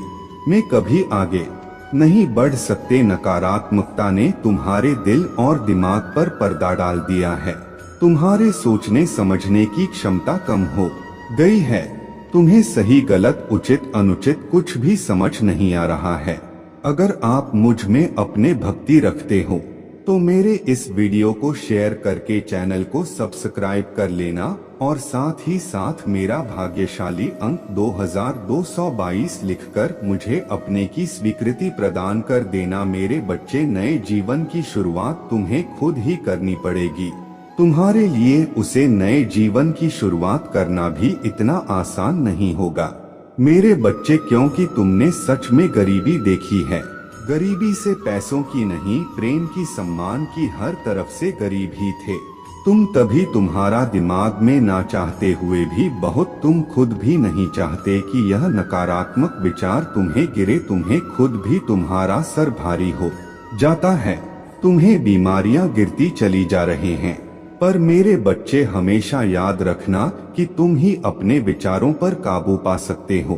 में कभी आगे नहीं बढ़ सकते। नकारात्मकता ने तुम्हारे दिल और दिमाग पर पर्दा डाल दिया है। तुम्हारे सोचने समझने की क्षमता कम हो गई है। तुम्हें सही गलत उचित अनुचित कुछ भी समझ नहीं आ रहा है। अगर आप मुझ में अपने भक्ति रखते हो तो मेरे इस वीडियो को शेयर करके चैनल को सब्सक्राइब कर लेना और साथ ही साथ मेरा भाग्यशाली अंक 2222 लिखकर मुझे अपने की स्वीकृति प्रदान कर देना। मेरे बच्चे, नए जीवन की शुरुआत तुम्हें खुद ही करनी पड़ेगी। तुम्हारे लिए उसे नए जीवन की शुरुआत करना भी इतना आसान नहीं होगा मेरे बच्चे, क्योंकि तुमने सच में गरीबी देखी है। गरीबी से पैसों की नहीं, प्रेम की, सम्मान की, हर तरफ से गरीब ही थे तुम। तभी तुम्हारा दिमाग में ना चाहते हुए भी बहुत, तुम खुद भी नहीं चाहते कि यह नकारात्मक विचार तुम्हें गिरे। तुम्हें खुद भी तुम्हारा सर भारी हो जाता है, तुम्हें बीमारियां गिरती चली जा रही हैं। पर मेरे बच्चे, हमेशा याद रखना कि तुम ही अपने विचारों पर काबू पा सकते हो।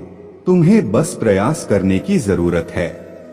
तुम्हें बस प्रयास करने की जरूरत है।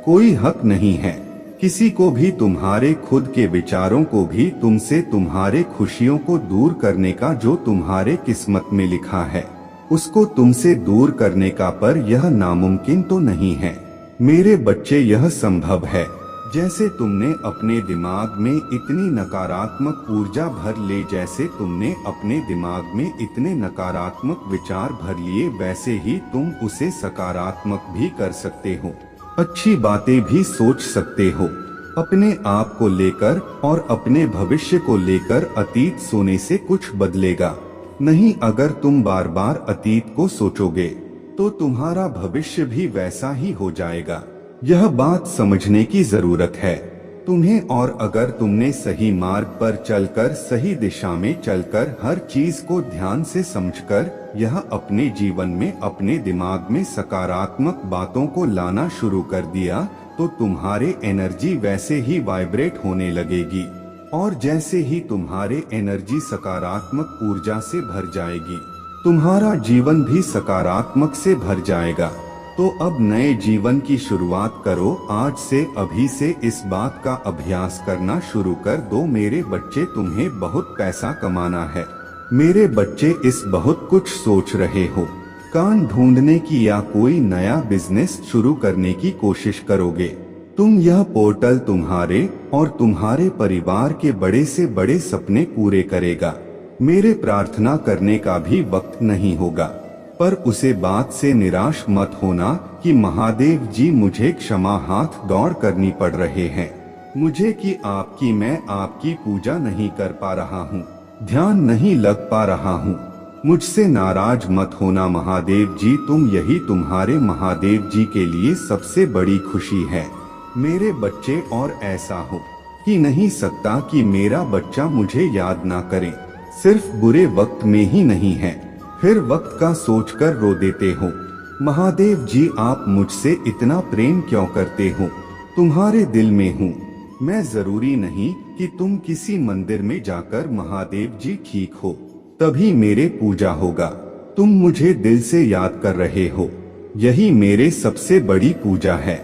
कोई हक नहीं है किसी को भी तुम्हारे खुद के विचारों को भी तुमसे, तुम्हारे खुशियों को दूर करने का। जो तुम्हारे किस्मत में लिखा है उसको तुमसे दूर करने का, पर यह नामुमकिन तो नहीं है मेरे बच्चे, यह संभव है। जैसे तुमने अपने दिमाग में इतनी नकारात्मक ऊर्जा भर ले, जैसे तुमने अपने दिमाग में इतने नकारात्मक विचार भर लिए, वैसे ही तुम उसे सकारात्मक भी कर सकते हो। अच्छी बातें भी सोच सकते हो अपने आप को लेकर और अपने भविष्य को लेकर। अतीत सोने से कुछ बदलेगा नहीं। अगर तुम बार बार अतीत को सोचोगे तो तुम्हारा भविष्य भी वैसा ही हो जाएगा। यह बात समझने की जरूरत है तुम्हें। और अगर तुमने सही मार्ग पर चलकर, सही दिशा में चलकर, हर चीज को ध्यान से समझकर यह अपने जीवन में, अपने दिमाग में सकारात्मक बातों को लाना शुरू कर दिया, तो तुम्हारे एनर्जी वैसे ही वाइब्रेट होने लगेगी। और जैसे ही तुम्हारे एनर्जी सकारात्मक ऊर्जा से भर जाएगी, तुम्हारा जीवन भी सकारात्मक से भर जाएगा। तो अब नए जीवन की शुरुआत करो आज से, अभी से इस बात का अभ्यास करना शुरू कर दो मेरे बच्चे। तुम्हें बहुत पैसा कमाना है मेरे बच्चे, इस बहुत कुछ सोच रहे हो, कान ढूंढने की या कोई नया बिजनेस शुरू करने की कोशिश करोगे तुम। यह पोर्टल तुम्हारे और तुम्हारे परिवार के बड़े से बड़े सपने पूरे करेगा। मेरे प्रार्थना करने का भी वक्त नहीं होगा, पर उसे बात से निराश मत होना कि महादेव जी मुझे क्षमा हाथ दौड़ करनी पड़ रहे हैं मुझे, कि आपकी, मैं आपकी पूजा नहीं कर पा रहा हूँ, ध्यान नहीं लग पा रहा हूँ। मुझसे नाराज मत होना महादेव जी, तुम, यही तुम्हारे महादेव जी के लिए सबसे बड़ी खुशी है मेरे बच्चे। और ऐसा हो ही नहीं सकता कि मेरा बच्चा मुझे याद ना करे। सिर्फ बुरे वक्त में ही नहीं है, फिर वक्त का सोचकर रो देते हो। महादेव जी, आप मुझसे इतना प्रेम क्यों करते हो? तुम्हारे दिल में हूँ मैं। जरूरी नहीं कि तुम किसी मंदिर में जाकर महादेव जी ठीक हो तभी मेरे पूजा होगा। तुम मुझे दिल से याद कर रहे हो, यही मेरे सबसे बड़ी पूजा है।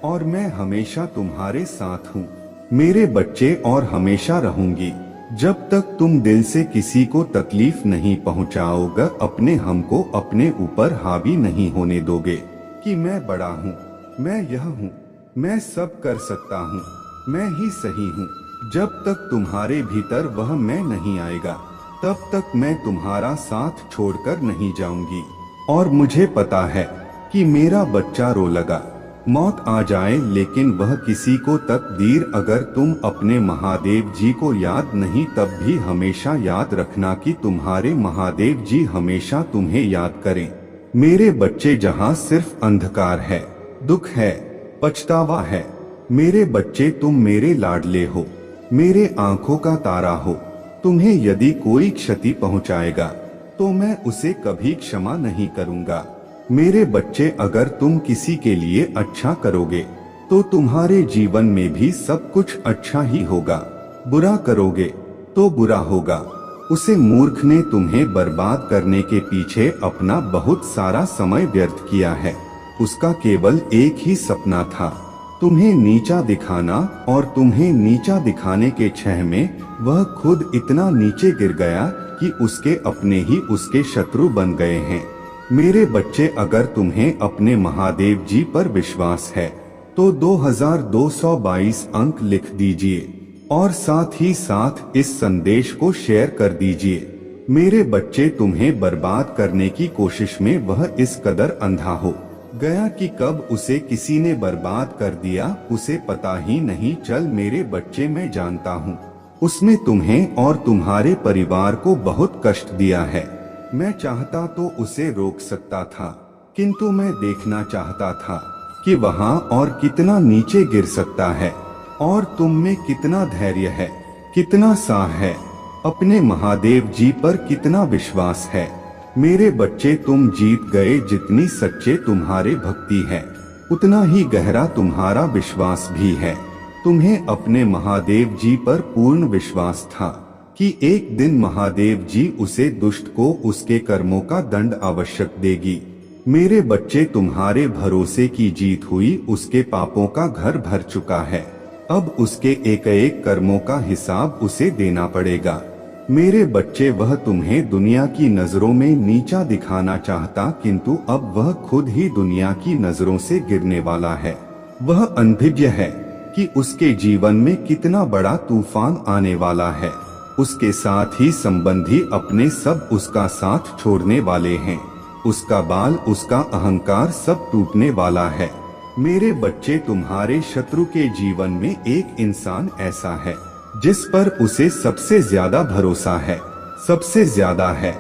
और मैं हमेशा तुम्हारे साथ हूँ मेरे बच्चे, और हमेशा रहूंगी जब तक तुम दिल से किसी को तकलीफ नहीं पहुंचाओगे, अपने हमको अपने ऊपर हावी नहीं होने दोगे कि मैं बड़ा हूँ, मैं यह हूँ, मैं सब कर सकता हूँ, मैं ही सही हूँ। जब तक तुम्हारे भीतर वह मैं नहीं आएगा, तब तक मैं तुम्हारा साथ छोड़कर नहीं जाऊंगी। और मुझे पता है कि मेरा बच्चा रो लगा, मौत आ जाए, लेकिन वह किसी को तकदीर। अगर तुम अपने महादेव जी को याद नहीं, तब भी हमेशा याद रखना कि तुम्हारे महादेव जी हमेशा तुम्हें याद करें मेरे बच्चे। जहाँ सिर्फ अंधकार है, दुख है, पछतावा है मेरे बच्चे, तुम मेरे लाडले हो, मेरे आंखों का तारा हो। तुम्हें यदि कोई क्षति पहुंचाएगा तो मैं उसे कभी क्षमा नहीं करूंगा मेरे बच्चे। अगर तुम किसी के लिए अच्छा करोगे तो तुम्हारे जीवन में भी सब कुछ अच्छा ही होगा, बुरा करोगे तो बुरा होगा। उसे मूर्ख ने तुम्हें बर्बाद करने के पीछे अपना बहुत सारा समय व्यर्थ किया है। उसका केवल एक ही सपना था, तुम्हें नीचा दिखाना, और तुम्हें नीचा दिखाने के छह में वह खुद इतना नीचे गिर गया कि उसके अपने ही उसके शत्रु बन गए हैं मेरे बच्चे। अगर तुम्हें अपने महादेव जी पर विश्वास है तो 2222 अंक लिख दीजिए और साथ ही साथ इस संदेश को शेयर कर दीजिए। मेरे बच्चे तुम्हें बर्बाद करने की कोशिश में वह इस कदर अंधा हो गया कि कब उसे किसी ने बर्बाद कर दिया उसे पता ही नहीं चल। मेरे बच्चे, मैं जानता हूँ उसने तुम्हें और तुम्हारे परिवार को बहुत कष्ट दिया है। मैं चाहता तो उसे रोक सकता था, किंतु मैं देखना चाहता था कि वहाँ और कितना नीचे गिर सकता है और तुम में कितना धैर्य है, कितना साह है, अपने महादेव जी पर कितना विश्वास है। मेरे बच्चे, तुम जीत गए। जितनी सच्चे तुम्हारे भक्ति है उतना ही गहरा तुम्हारा विश्वास भी है। तुम्हें अपने महादेव जी पर पूर्ण विश्वास था कि एक दिन महादेव जी उसे दुष्ट को उसके कर्मों का दंड आवश्यक देगी। मेरे बच्चे, तुम्हारे भरोसे की जीत हुई। उसके पापों का घर भर चुका है। अब उसके एक एक कर्मों का हिसाब उसे देना पड़ेगा। मेरे बच्चे, वह तुम्हें दुनिया की नजरों में नीचा दिखाना चाहता, किंतु अब वह खुद ही दुनिया की नजरों से गिरने वाला है। वह अनभिज्ञ है कि उसके जीवन में कितना बड़ा तूफान आने वाला है। उसके साथ ही संबंधी अपने सब उसका साथ छोड़ने वाले हैं। उसका बाल, उसका अहंकार सब टूटने वाला है। मेरे बच्चे, तुम्हारे शत्रु के जीवन में एक इंसान ऐसा है जिस पर उसे सबसे ज्यादा भरोसा है, सबसे ज्यादा है,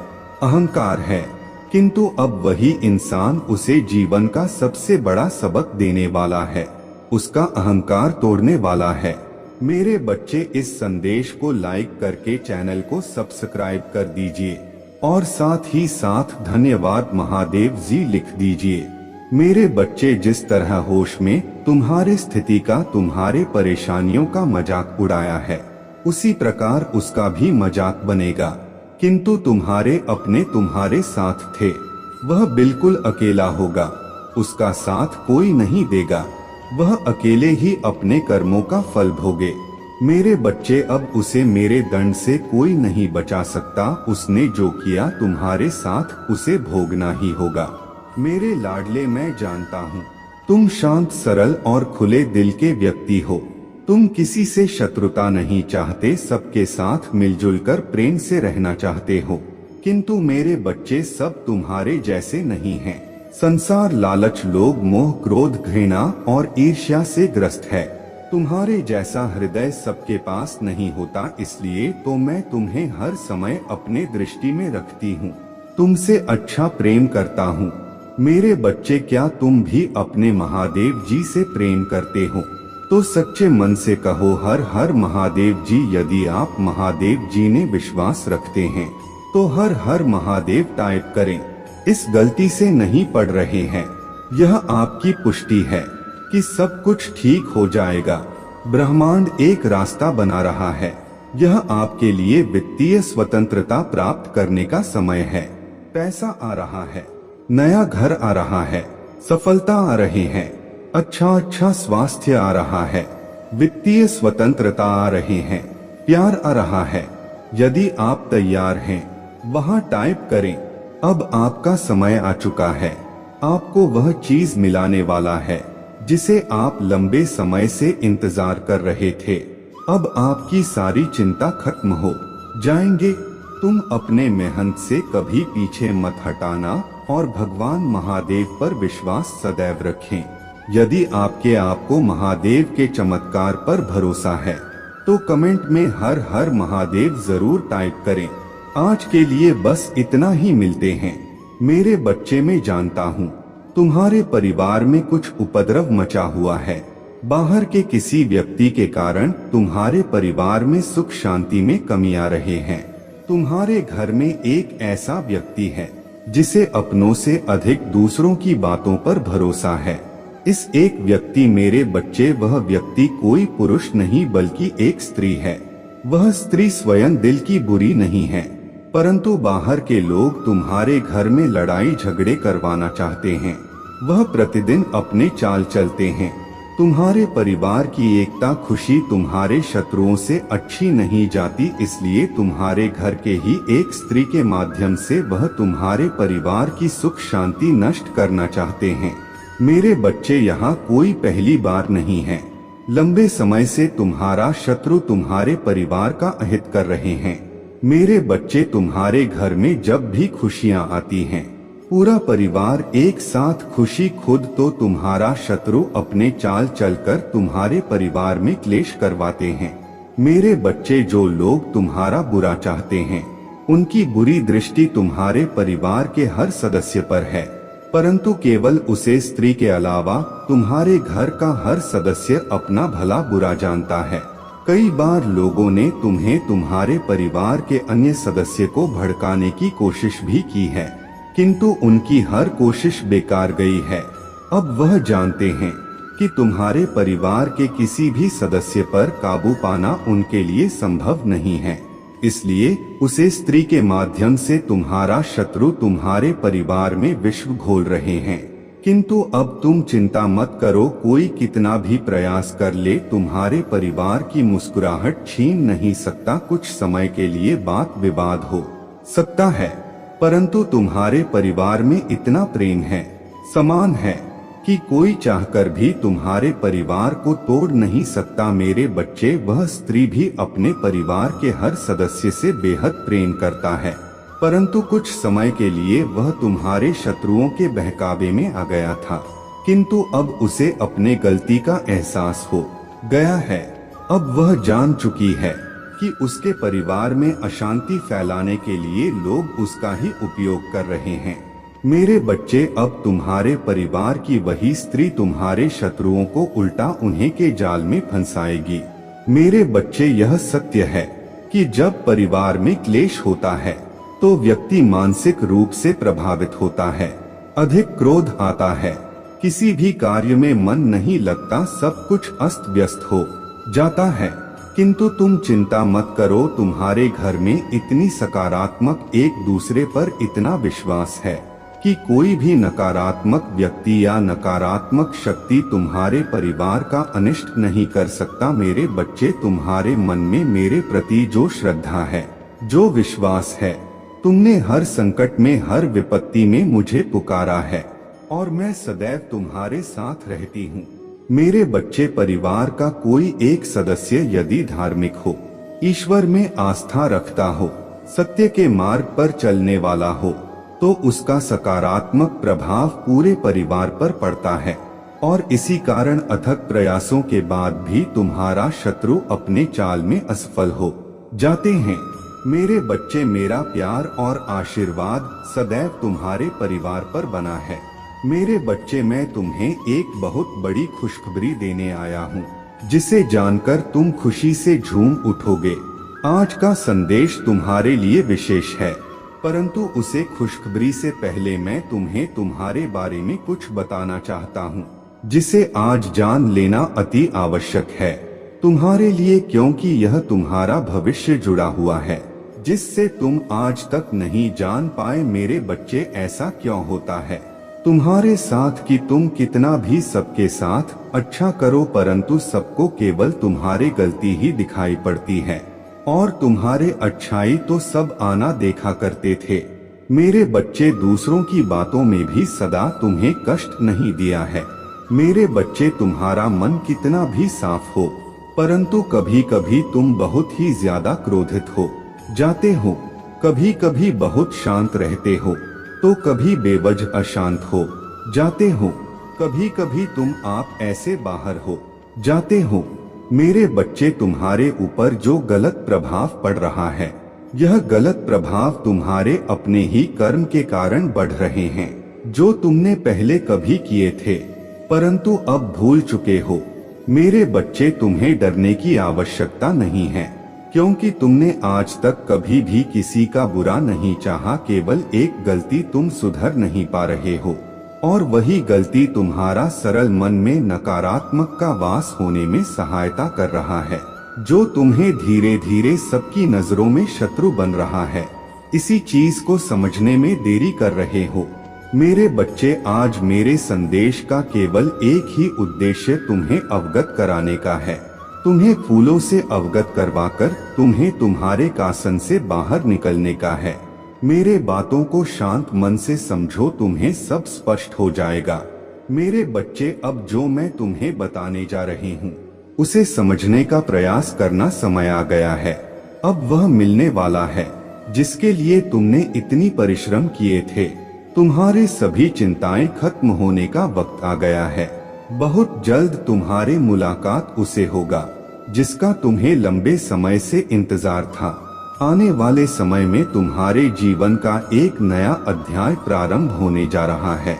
अहंकार है, किंतु अब वही इंसान उसे जीवन का सबसे बड़ा सबक देने वाला है, उसका अहंकार तोड़ने वाला है। मेरे बच्चे, इस संदेश को लाइक करके चैनल को सब्सक्राइब कर दीजिए और साथ ही साथ धन्यवाद महादेव जी लिख दीजिए। मेरे बच्चे, जिस तरह होश में तुम्हारे स्थिति का, तुम्हारे परेशानियों का मजाक उड़ाया है, उसी प्रकार उसका भी मजाक बनेगा। किंतु तुम्हारे अपने तुम्हारे साथ थे। वह बिल्कुल अकेला होगा, उसका साथ कोई नहीं देगा। वह अकेले ही अपने कर्मों का फल भोगे। मेरे बच्चे, अब उसे मेरे दंड से कोई नहीं बचा सकता। उसने जो किया तुम्हारे साथ उसे भोगना ही होगा। मेरे लाडले, मैं जानता हूँ तुम शांत, सरल और खुले दिल के व्यक्ति हो। तुम किसी से शत्रुता नहीं चाहते, सबके साथ मिलजुल कर प्रेम से रहना चाहते हो। किंतु मेरे बच्चे, सब तुम्हारे जैसे नहीं हैं। संसार, लालच, लोभ, मोह, क्रोध, घृणा और ईर्ष्या से ग्रस्त है। तुम्हारे जैसा हृदय सबके पास नहीं होता, इसलिए तो मैं तुम्हें हर समय अपने दृष्टि में रखती हूँ, तुमसे अच्छा प्रेम करता हूँ। मेरे बच्चे, क्या तुम भी अपने महादेव जी से प्रेम करते हो? तो सच्चे मन से कहो हर हर महादेव जी। यदि आप महादेव जी ने विश्वास रखते हैं तो हर हर महादेव टाइप करें। इस गलती से नहीं पढ़ रहे हैं, यह आपकी पुष्टि है कि सब कुछ ठीक हो जाएगा। ब्रह्मांड एक रास्ता बना रहा है। यह आपके लिए वित्तीय स्वतंत्रता प्राप्त करने का समय है। पैसा आ रहा है, नया घर आ रहा है, सफलता आ रहे हैं, अच्छा स्वास्थ्य आ रहा है, वित्तीय स्वतंत्रता आ रहे हैं, प्यार आ रहा है। यदि आप तैयार हैं, वहां टाइप करें। अब आपका समय आ चुका है। आपको वह चीज मिलाने वाला है जिसे आप लंबे समय से इंतजार कर रहे थे। अब आपकी सारी चिंता खत्म हो जाएंगे। तुम अपने मेहनत से कभी पीछे मत हटाना और भगवान महादेव पर विश्वास सदैव रखें। यदि आपके आपको महादेव के चमत्कार पर भरोसा है तो कमेंट में हर हर महादेव जरूर टाइप करें। आज के लिए बस इतना ही मिलते हैं। मेरे बच्चे, मैं जानता हूँ तुम्हारे परिवार में कुछ उपद्रव मचा हुआ है। बाहर के किसी व्यक्ति के कारण तुम्हारे परिवार में सुख शांति में कमी आ रहे हैं। तुम्हारे घर में एक ऐसा व्यक्ति है जिसे अपनों से अधिक दूसरों की बातों पर भरोसा है। इस एक व्यक्ति, मेरे बच्चे, वह व्यक्ति कोई पुरुष नहीं बल्कि एक स्त्री है। वह स्त्री स्वयं दिल की बुरी नहीं है, परंतु बाहर के लोग तुम्हारे घर में लड़ाई झगड़े करवाना चाहते हैं। वह प्रतिदिन अपने चाल चलते हैं। तुम्हारे परिवार की एकता खुशी तुम्हारे शत्रुओं से अच्छी नहीं जाती, इसलिए तुम्हारे घर के ही एक स्त्री के माध्यम से वह तुम्हारे परिवार की सुख शांति नष्ट करना चाहते हैं। मेरे बच्चे, यहाँ कोई पहली बार नहीं है। लंबे समय से तुम्हारा शत्रु तुम्हारे परिवार का अहित कर रहे हैं। मेरे बच्चे, तुम्हारे घर में जब भी खुशियां आती हैं, पूरा परिवार एक साथ खुशी, खुद तो तुम्हारा शत्रु अपने चाल चलकर तुम्हारे परिवार में क्लेश करवाते हैं। मेरे बच्चे, जो लोग तुम्हारा बुरा चाहते हैं, उनकी बुरी दृष्टि तुम्हारे परिवार के हर सदस्य पर है, परंतु केवल उसे स्त्री के अलावा तुम्हारे घर का हर सदस्य अपना भला बुरा जानता है। कई बार लोगों ने तुम्हें तुम्हारे परिवार के अन्य सदस्य को भड़काने की कोशिश भी की है, किंतु उनकी हर कोशिश बेकार गई है। अब वह जानते हैं कि तुम्हारे परिवार के किसी भी सदस्य पर काबू पाना उनके लिए संभव नहीं है, इसलिए उसे स्त्री के माध्यम से तुम्हारा शत्रु तुम्हारे परिवार में विष घोल रहे हैं। किंतु अब तुम चिंता मत करो, कोई कितना भी प्रयास कर ले तुम्हारे परिवार की मुस्कुराहट छीन नहीं सकता। कुछ समय के लिए बात विवाद हो सकता है, परंतु तुम्हारे परिवार में इतना प्रेम है, समान है कि कोई चाहकर भी तुम्हारे परिवार को तोड़ नहीं सकता। मेरे बच्चे, वह स्त्री भी अपने परिवार के हर सदस्य से बेहद प्रेम करता है, परंतु कुछ समय के लिए वह तुम्हारे शत्रुओं के बहकावे में आ गया था, किंतु अब उसे अपने गलती का एहसास हो गया है। अब वह जान चुकी है कि उसके परिवार में अशांति फैलाने के लिए लोग उसका ही उपयोग कर रहे हैं। मेरे बच्चे, अब तुम्हारे परिवार की वही स्त्री तुम्हारे शत्रुओं को उल्टा उन्हीं के जाल में फंसाएगी। मेरे बच्चे, यह सत्य है कि जब परिवार में क्लेश होता है तो व्यक्ति मानसिक रूप से प्रभावित होता है, अधिक क्रोध आता है, किसी भी कार्य में मन नहीं लगता, सब कुछ अस्त व्यस्त हो जाता है। किंतु तुम चिंता मत करो, तुम्हारे घर में इतनी सकारात्मक, एक दूसरे पर इतना विश्वास है कि कोई भी नकारात्मक व्यक्ति या नकारात्मक शक्ति तुम्हारे परिवार का अनिष्ट नहीं कर सकता। मेरे बच्चे, तुम्हारे मन में मेरे प्रति जो श्रद्धा है, जो विश्वास है, तुमने हर संकट में, हर विपत्ति में मुझे पुकारा है और मैं सदैव तुम्हारे साथ रहती हूँ। मेरे बच्चे, परिवार का कोई एक सदस्य यदि धार्मिक हो, ईश्वर में आस्था रखता हो, सत्य के मार्ग पर चलने वाला हो, तो उसका सकारात्मक प्रभाव पूरे परिवार पर पड़ता है और इसी कारण अथक प्रयासों के बाद भी तुम्हारा शत्रु अपने चाल में असफल हो जाते हैं। मेरे बच्चे, मेरा प्यार और आशीर्वाद सदैव तुम्हारे परिवार पर बना है। मेरे बच्चे, मैं तुम्हें एक बहुत बड़ी खुशखबरी देने आया हूँ, जिसे जानकर तुम खुशी से झूम उठोगे। आज का संदेश तुम्हारे लिए विशेष है, परंतु उसे खुशखबरी से पहले मैं तुम्हें तुम्हारे बारे में कुछ बताना चाहता हूँ, जिसे आज जान लेना अति आवश्यक है तुम्हारे लिए, क्योंकि यह तुम्हारा भविष्य जुड़ा हुआ है, जिससे तुम आज तक नहीं जान पाए। मेरे बच्चे, ऐसा क्यों होता है तुम्हारे साथ कि तुम कितना भी सबके साथ अच्छा करो, परंतु सबको केवल तुम्हारी गलती ही दिखाई पड़ती है और तुम्हारे अच्छाई तो सब आना देखा करते थे। मेरे बच्चे, दूसरों की बातों में भी सदा तुम्हें कष्ट नहीं दिया है। मेरे बच्चे, तुम्हारा मन कितना भी साफ हो, परंतु कभी कभी तुम बहुत ही ज्यादा क्रोधित हो जाते हो, कभी कभी बहुत शांत रहते हो तो कभी बेवजह अशांत हो जाते हो, कभी कभी तुम आप ऐसे बाहर हो जाते हो। मेरे बच्चे, तुम्हारे ऊपर जो गलत प्रभाव पड़ रहा है, यह गलत प्रभाव तुम्हारे अपने ही कर्म के कारण बढ़ रहे हैं, जो तुमने पहले कभी किए थे परंतु अब भूल चुके हो। मेरे बच्चे, तुम्हें डरने की आवश्यकता नहीं है, क्योंकि तुमने आज तक कभी भी किसी का बुरा नहीं चाहा। केवल एक गलती तुम सुधर नहीं पा रहे हो और वही गलती तुम्हारा सरल मन में नकारात्मक का वास होने में सहायता कर रहा है, जो तुम्हें धीरे धीरे सबकी नजरों में शत्रु बन रहा है। इसी चीज को समझने में देरी कर रहे हो। मेरे बच्चे, आज मेरे संदेश का केवल एक ही उद्देश्य तुम्हें अवगत कराने का है, तुम्हें फूलों से अवगत करवाकर तुम्हें तुम्हारे कासन से बाहर निकलने का है। मेरे बातों को शांत मन से समझो, तुम्हें सब स्पष्ट हो जाएगा। मेरे बच्चे, अब जो मैं तुम्हें बताने जा रही हूँ, उसे समझने का प्रयास करना समय आ गया है। अब वह मिलने वाला है जिसके लिए तुमने इतनी परिश्रम किए थे। तुम्हारे सभी चिंताएं खत्म होने का वक्त आ गया है। बहुत जल्द तुम्हारी मुलाकात उसे होगा जिसका तुम्हें लंबे समय से इंतजार था। आने वाले समय में तुम्हारे जीवन का एक नया अध्याय प्रारंभ होने जा रहा है।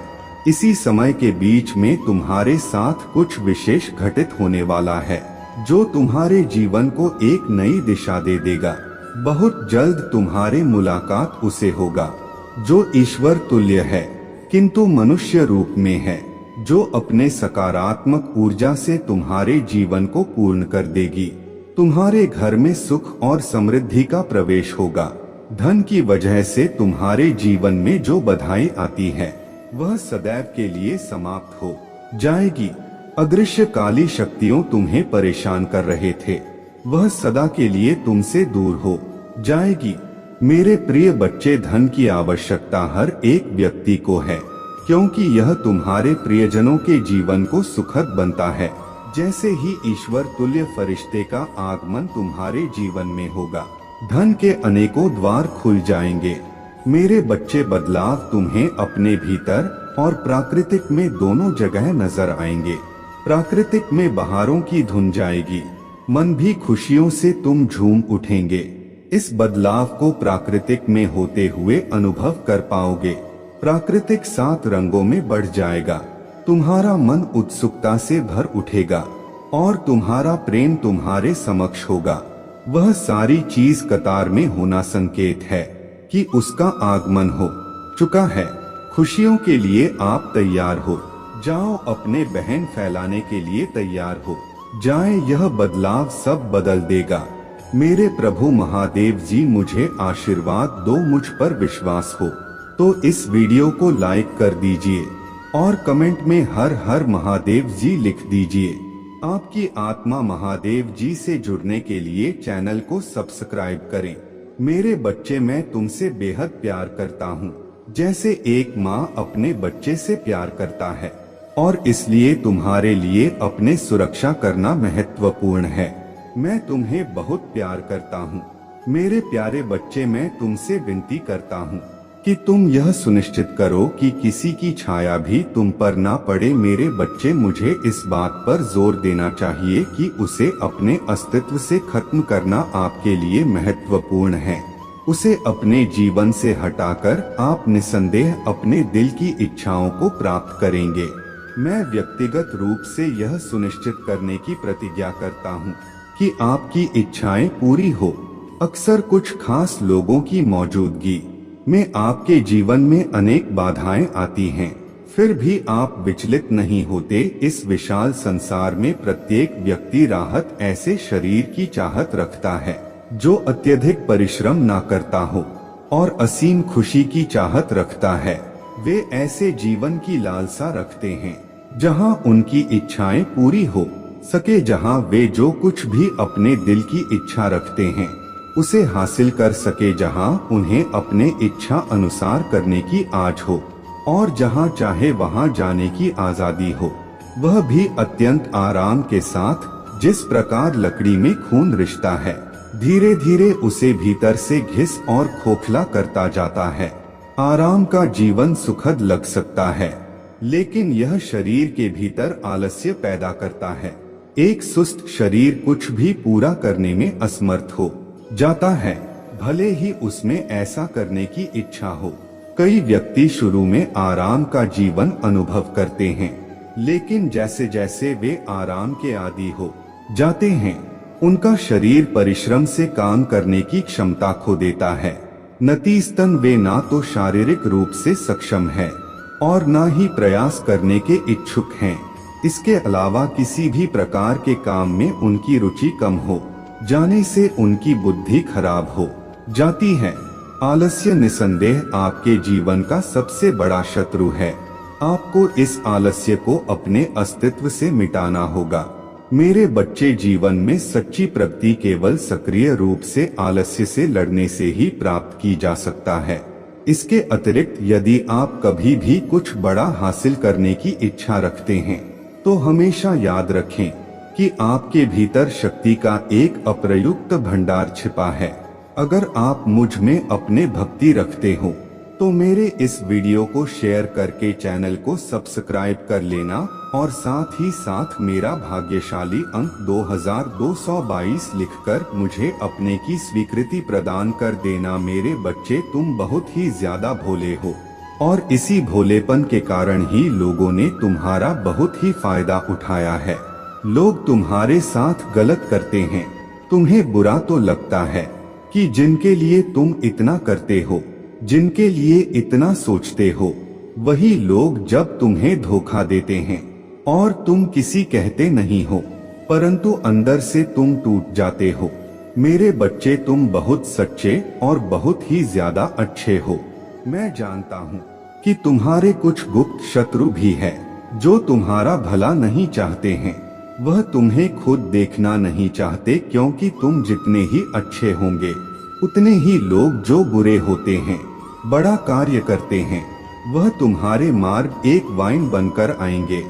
इसी समय के बीच में तुम्हारे साथ कुछ विशेष घटित होने वाला है जो तुम्हारे जीवन को एक नई दिशा दे देगा। बहुत जल्द तुम्हारी मुलाकात उसे होगा जो ईश्वर तुल्य है किंतु मनुष्य रूप में है, जो अपने सकारात्मक ऊर्जा से तुम्हारे जीवन को पूर्ण कर देगी। तुम्हारे घर में सुख और समृद्धि का प्रवेश होगा। धन की वजह से तुम्हारे जीवन में जो बाधाएं आती है वह सदैव के लिए समाप्त हो जाएगी। अदृश्य काली शक्तियों तुम्हें परेशान कर रहे थे, वह सदा के लिए तुमसे दूर हो जाएगी। मेरे प्रिय बच्चे, धन की आवश्यकता हर एक व्यक्ति को है क्योंकि यह तुम्हारे प्रियजनों के जीवन को सुखद बनता है। जैसे ही ईश्वर तुल्य फरिश्ते का आगमन तुम्हारे जीवन में होगा, धन के अनेकों द्वार खुल जाएंगे। मेरे बच्चे, बदलाव तुम्हें अपने भीतर और प्राकृतिक में दोनों जगह नजर आएंगे। प्राकृतिक में बहारों की धुन जाएगी, मन भी खुशियों से तुम झूम उठेंगे। इस बदलाव को प्राकृतिक में होते हुए अनुभव कर पाओगे। प्राकृतिक 7 रंगों में बढ़ जाएगा। तुम्हारा मन उत्सुकता से भर उठेगा और तुम्हारा प्रेम तुम्हारे समक्ष होगा। वह सारी चीज कतार में होना संकेत है कि उसका आगमन हो चुका है। खुशियों के लिए आप तैयार हो जाओ, अपने बहन फैलाने के लिए तैयार हो जाएं। यह बदलाव सब बदल देगा। मेरे प्रभु महादेव जी, मुझे आशीर्वाद दो, मुझ पर विश्वास हो तो इस वीडियो को लाइक कर दीजिए और कमेंट में हर हर महादेव जी लिख दीजिए। आपकी आत्मा महादेव जी से जुड़ने के लिए चैनल को सब्सक्राइब करें। मेरे बच्चे, मैं तुमसे बेहद प्यार करता हूँ, जैसे एक माँ अपने बच्चे से प्यार करता है, और इसलिए तुम्हारे लिए अपने सुरक्षा करना महत्वपूर्ण है। मैं तुम्हें बहुत प्यार करता हूँ। मेरे प्यारे बच्चे, मैं तुमसे विनती करता हूँ कि तुम यह सुनिश्चित करो कि किसी की छाया भी तुम पर ना पड़े। मेरे बच्चे, मुझे इस बात पर जोर देना चाहिए कि उसे अपने अस्तित्व से खत्म करना आपके लिए महत्वपूर्ण है। उसे अपने जीवन से हटाकर आप निसंदेह अपने दिल की इच्छाओं को प्राप्त करेंगे। मैं व्यक्तिगत रूप से यह सुनिश्चित करने की प्रतिज्ञा करता हूँ कि आपकी इच्छाएं पूरी हो। अक्सर कुछ खास लोगों की मौजूदगी में आपके जीवन में अनेक बाधाएं आती हैं, फिर भी आप विचलित नहीं होते। इस विशाल संसार में प्रत्येक व्यक्ति राहत ऐसे शरीर की चाहत रखता है जो अत्यधिक परिश्रम ना करता हो और असीम खुशी की चाहत रखता है। वे ऐसे जीवन की लालसा रखते हैं जहां उनकी इच्छाएं पूरी हो सके, जहां वे जो कुछ भी अपने दिल की इच्छा रखते हैं उसे हासिल कर सके, जहां उन्हें अपने इच्छा अनुसार करने की आज हो और जहां चाहे वहां जाने की आजादी हो, वह भी अत्यंत आराम के साथ। जिस प्रकार लकड़ी में खून रिश्ता है, धीरे धीरे उसे भीतर से घिस और खोखला करता जाता है। आराम का जीवन सुखद लग सकता है, लेकिन यह शरीर के भीतर आलस्य पैदा करता है। एक सुस्त शरीर कुछ भी पूरा करने में असमर्थ हो जाता है, भले ही उसमें ऐसा करने की इच्छा हो। कई व्यक्ति शुरू में आराम का जीवन अनुभव करते हैं, लेकिन जैसे जैसे वे आराम के आदी हो जाते हैं, उनका शरीर परिश्रम से काम करने की क्षमता खो देता है। नतीजतन वे ना तो शारीरिक रूप से सक्षम है और ना ही प्रयास करने के इच्छुक हैं। इसके अलावा किसी भी प्रकार के काम में उनकी रुचि कम हो जाने से उनकी बुद्धि खराब हो जाती है। आलस्य निसंदेह आपके जीवन का सबसे बड़ा शत्रु है। आपको इस आलस्य को अपने अस्तित्व से मिटाना होगा। मेरे बच्चे, जीवन में सच्ची प्रगति केवल सक्रिय रूप से आलस्य से लड़ने से ही प्राप्त की जा सकता है। इसके अतिरिक्त यदि आप कभी भी कुछ बड़ा हासिल करने की इच्छा रखते हैं तो हमेशा याद रखें कि आपके भीतर शक्ति का एक अप्रयुक्त भंडार छिपा है। अगर आप मुझ में अपने भक्ति रखते हो तो मेरे इस वीडियो को शेयर करके चैनल को सब्सक्राइब कर लेना और साथ ही साथ मेरा भाग्यशाली अंक 2222 लिखकर मुझे अपने की स्वीकृति प्रदान कर देना। मेरे बच्चे, तुम बहुत ही ज्यादा भोले हो और इसी भोलेपन के कारण ही लोगों ने तुम्हारा बहुत ही फायदा उठाया है। लोग तुम्हारे साथ गलत करते हैं। तुम्हें बुरा तो लगता है कि जिनके लिए तुम इतना करते हो, जिनके लिए इतना सोचते हो, वही लोग जब तुम्हें धोखा देते हैं और तुम किसी कहते नहीं हो, परंतु अंदर से तुम टूट जाते हो। मेरे बच्चे, तुम बहुत सच्चे और बहुत ही ज्यादा अच्छे हो। मैं जानता हूँ कि तुम्हारे कुछ गुप्त शत्रु भी है जो तुम्हारा भला नहीं चाहते हैं। वह तुम्हें खुद देखना नहीं चाहते, क्योंकि तुम जितने ही अच्छे होंगे उतने ही लोग जो बुरे होते हैं, बड़ा कार्य करते हैं, वह तुम्हारे मार्ग एक वाइन बनकर आएंगे।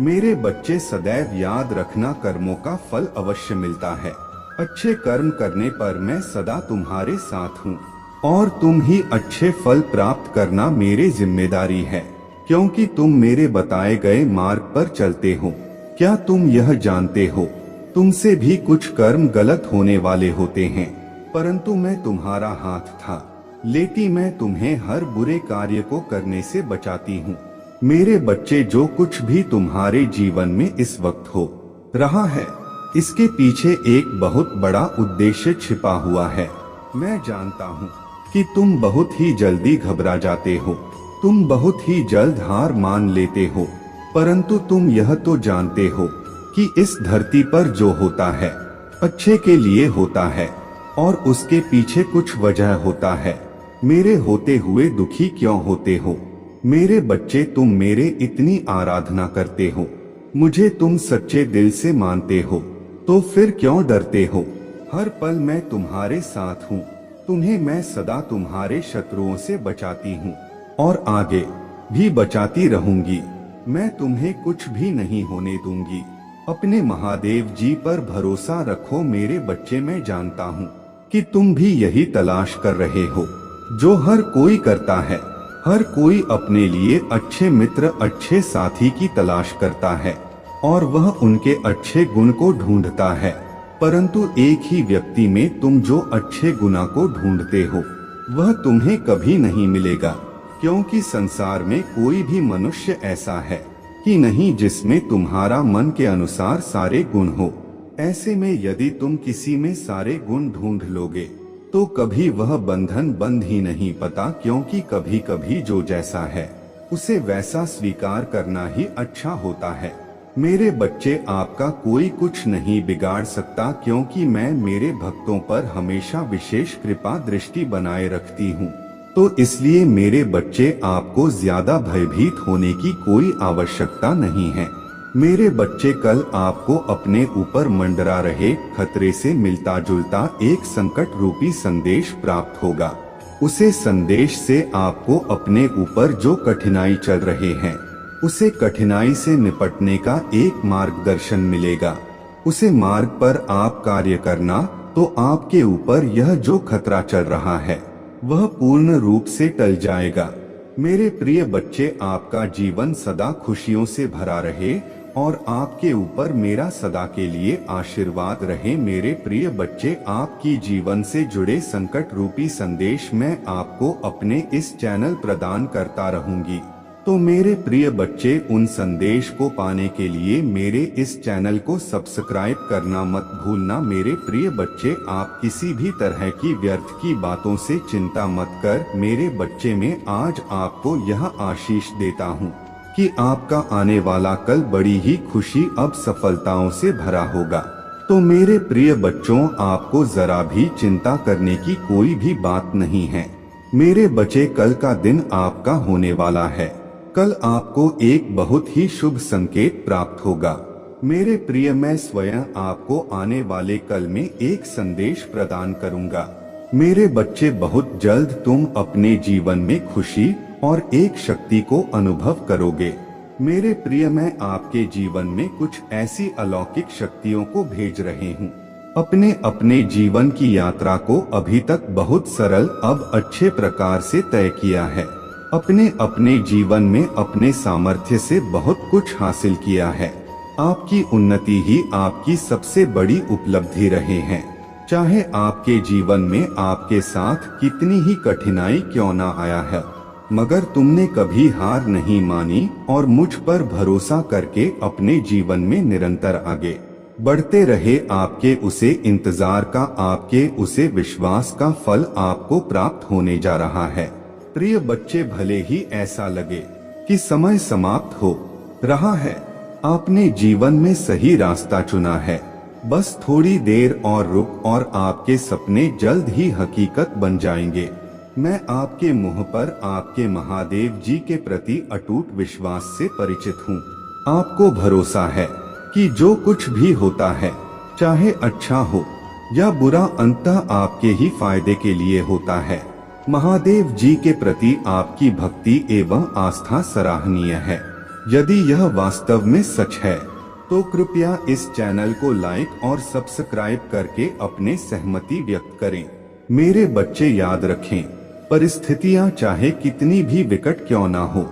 मेरे बच्चे, सदैव याद रखना, कर्मों का फल अवश्य मिलता है। अच्छे कर्म करने पर मैं सदा तुम्हारे साथ हूँ और तुम ही अच्छे फल प्राप्त करना मेरी जिम्मेदारी है, क्योंकि तुम मेरे बताए गए मार्ग पर चलते हो। क्या तुम यह जानते हो, तुमसे भी कुछ कर्म गलत होने वाले होते हैं, परंतु मैं तुम्हारा हाथ था लेटी मैं तुम्हें हर बुरे कार्य को करने से बचाती हूँ। मेरे बच्चे, जो कुछ भी तुम्हारे जीवन में इस वक्त हो रहा है, इसके पीछे एक बहुत बड़ा उद्देश्य छिपा हुआ है। मैं जानता हूँ कि तुम बहुत ही जल्दी घबरा जाते हो, तुम बहुत ही जल्द हार मान लेते हो, परंतु तुम यह तो जानते हो कि इस धरती पर जो होता है अच्छे के लिए होता है और उसके पीछे कुछ वजह होता है। मेरे होते हुए दुखी क्यों होते हो? मेरे बच्चे, तुम मेरे इतनी आराधना करते हो, मुझे तुम सच्चे दिल से मानते हो, तो फिर क्यों डरते हो? हर पल मैं तुम्हारे साथ हूँ, तुम्हें मैं सदा तुम्हारे शत्रुओं से बचाती हूँ और आगे भी बचाती रहूंगी। मैं तुम्हें कुछ भी नहीं होने दूंगी। अपने महादेव जी पर भरोसा रखो। मेरे बच्चे, मैं जानता हूँ कि तुम भी यही तलाश कर रहे हो जो हर कोई करता है। हर कोई अपने लिए अच्छे मित्र, अच्छे साथी की तलाश करता है और वह उनके अच्छे गुण को ढूंढता है, परंतु एक ही व्यक्ति में तुम जो अच्छे गुना को ढूंढते हो वह तुम्हें कभी नहीं मिलेगा, क्योंकि संसार में कोई भी मनुष्य ऐसा है कि नहीं जिसमें तुम्हारा मन के अनुसार सारे गुण हो। ऐसे में यदि तुम किसी में सारे गुण ढूंढ लोगे तो कभी वह बंधन बंध ही नहीं पता, क्योंकि कभी कभी जो जैसा है उसे वैसा स्वीकार करना ही अच्छा होता है। मेरे बच्चे, आपका कोई कुछ नहीं बिगाड़ सकता, क्योंकि मैं मेरे भक्तों पर हमेशा विशेष कृपा दृष्टि बनाए रखती हूँ। तो इसलिए मेरे बच्चे, आपको ज्यादा भयभीत होने की कोई आवश्यकता नहीं है। मेरे बच्चे, कल आपको अपने ऊपर मंडरा रहे खतरे से मिलता जुलता एक संकट रूपी संदेश प्राप्त होगा। उसे संदेश से आपको अपने ऊपर जो कठिनाई चल रहे हैं उसे कठिनाई से निपटने का एक मार्गदर्शन मिलेगा। उसे मार्ग पर आप कार्य करना तो आपके ऊपर यह जो खतरा चल रहा है वह पूर्ण रूप से टल जाएगा। मेरे प्रिय बच्चे, आपका जीवन सदा खुशियों से भरा रहे और आपके ऊपर मेरा सदा के लिए आशीर्वाद रहे। मेरे प्रिय बच्चे, आपकी जीवन से जुड़े संकट रूपी संदेश मैं आपको अपने इस चैनल प्रदान करता रहूंगी। तो मेरे प्रिय बच्चे, उन संदेश को पाने के लिए मेरे इस चैनल को सब्सक्राइब करना मत भूलना। मेरे प्रिय बच्चे, आप किसी भी तरह की व्यर्थ की बातों से चिंता मत कर। मेरे बच्चे, मैं आज आपको यह आशीष देता हूँ कि आपका आने वाला कल बड़ी ही खुशी अब सफलताओं से भरा होगा। तो मेरे प्रिय बच्चों, आपको जरा भी चिंता करने की कोई भी बात नहीं है। मेरे बच्चे, कल का दिन आपका होने वाला है। कल आपको एक बहुत ही शुभ संकेत प्राप्त होगा। मेरे प्रिय, मैं स्वयं आपको आने वाले कल में एक संदेश प्रदान करूंगा। मेरे बच्चे, बहुत जल्द तुम अपने जीवन में खुशी और एक शक्ति को अनुभव करोगे। मेरे प्रिय, मैं आपके जीवन में कुछ ऐसी अलौकिक शक्तियों को भेज रहे हूँ। अपने अपने जीवन की यात्रा को अभी तक बहुत सरल, अब अच्छे प्रकार से तय किया है। अपने अपने जीवन में अपने सामर्थ्य से बहुत कुछ हासिल किया है। आपकी उन्नति ही आपकी सबसे बड़ी उपलब्धि रहे हैं। चाहे आपके जीवन में आपके साथ कितनी ही कठिनाई क्यों ना आया है, मगर तुमने कभी हार नहीं मानी और मुझ पर भरोसा करके अपने जीवन में निरंतर आगे बढ़ते रहे। आपके उसे इंतजार का, आपके उसे विश्वास का फल आपको प्राप्त होने जा रहा है। प्रिय बच्चे, भले ही ऐसा लगे कि समय समाप्त हो रहा है, आपने जीवन में सही रास्ता चुना है। बस थोड़ी देर और रुक और आपके सपने जल्द ही हकीकत बन जाएंगे। मैं आपके मुंह पर आपके महादेव जी के प्रति अटूट विश्वास से परिचित हूँ। आपको भरोसा है कि जो कुछ भी होता है, चाहे अच्छा हो या बुरा, अंततः आपके ही फायदे के लिए होता है। महादेव जी के प्रति आपकी भक्ति एवं आस्था सराहनीय है। यदि यह वास्तव में सच है तो कृपया इस चैनल को लाइक और सब्सक्राइब करके अपने सहमति व्यक्त करें। मेरे बच्चे, याद रखें, परिस्थितियां चाहे कितनी भी विकट क्यों ना हो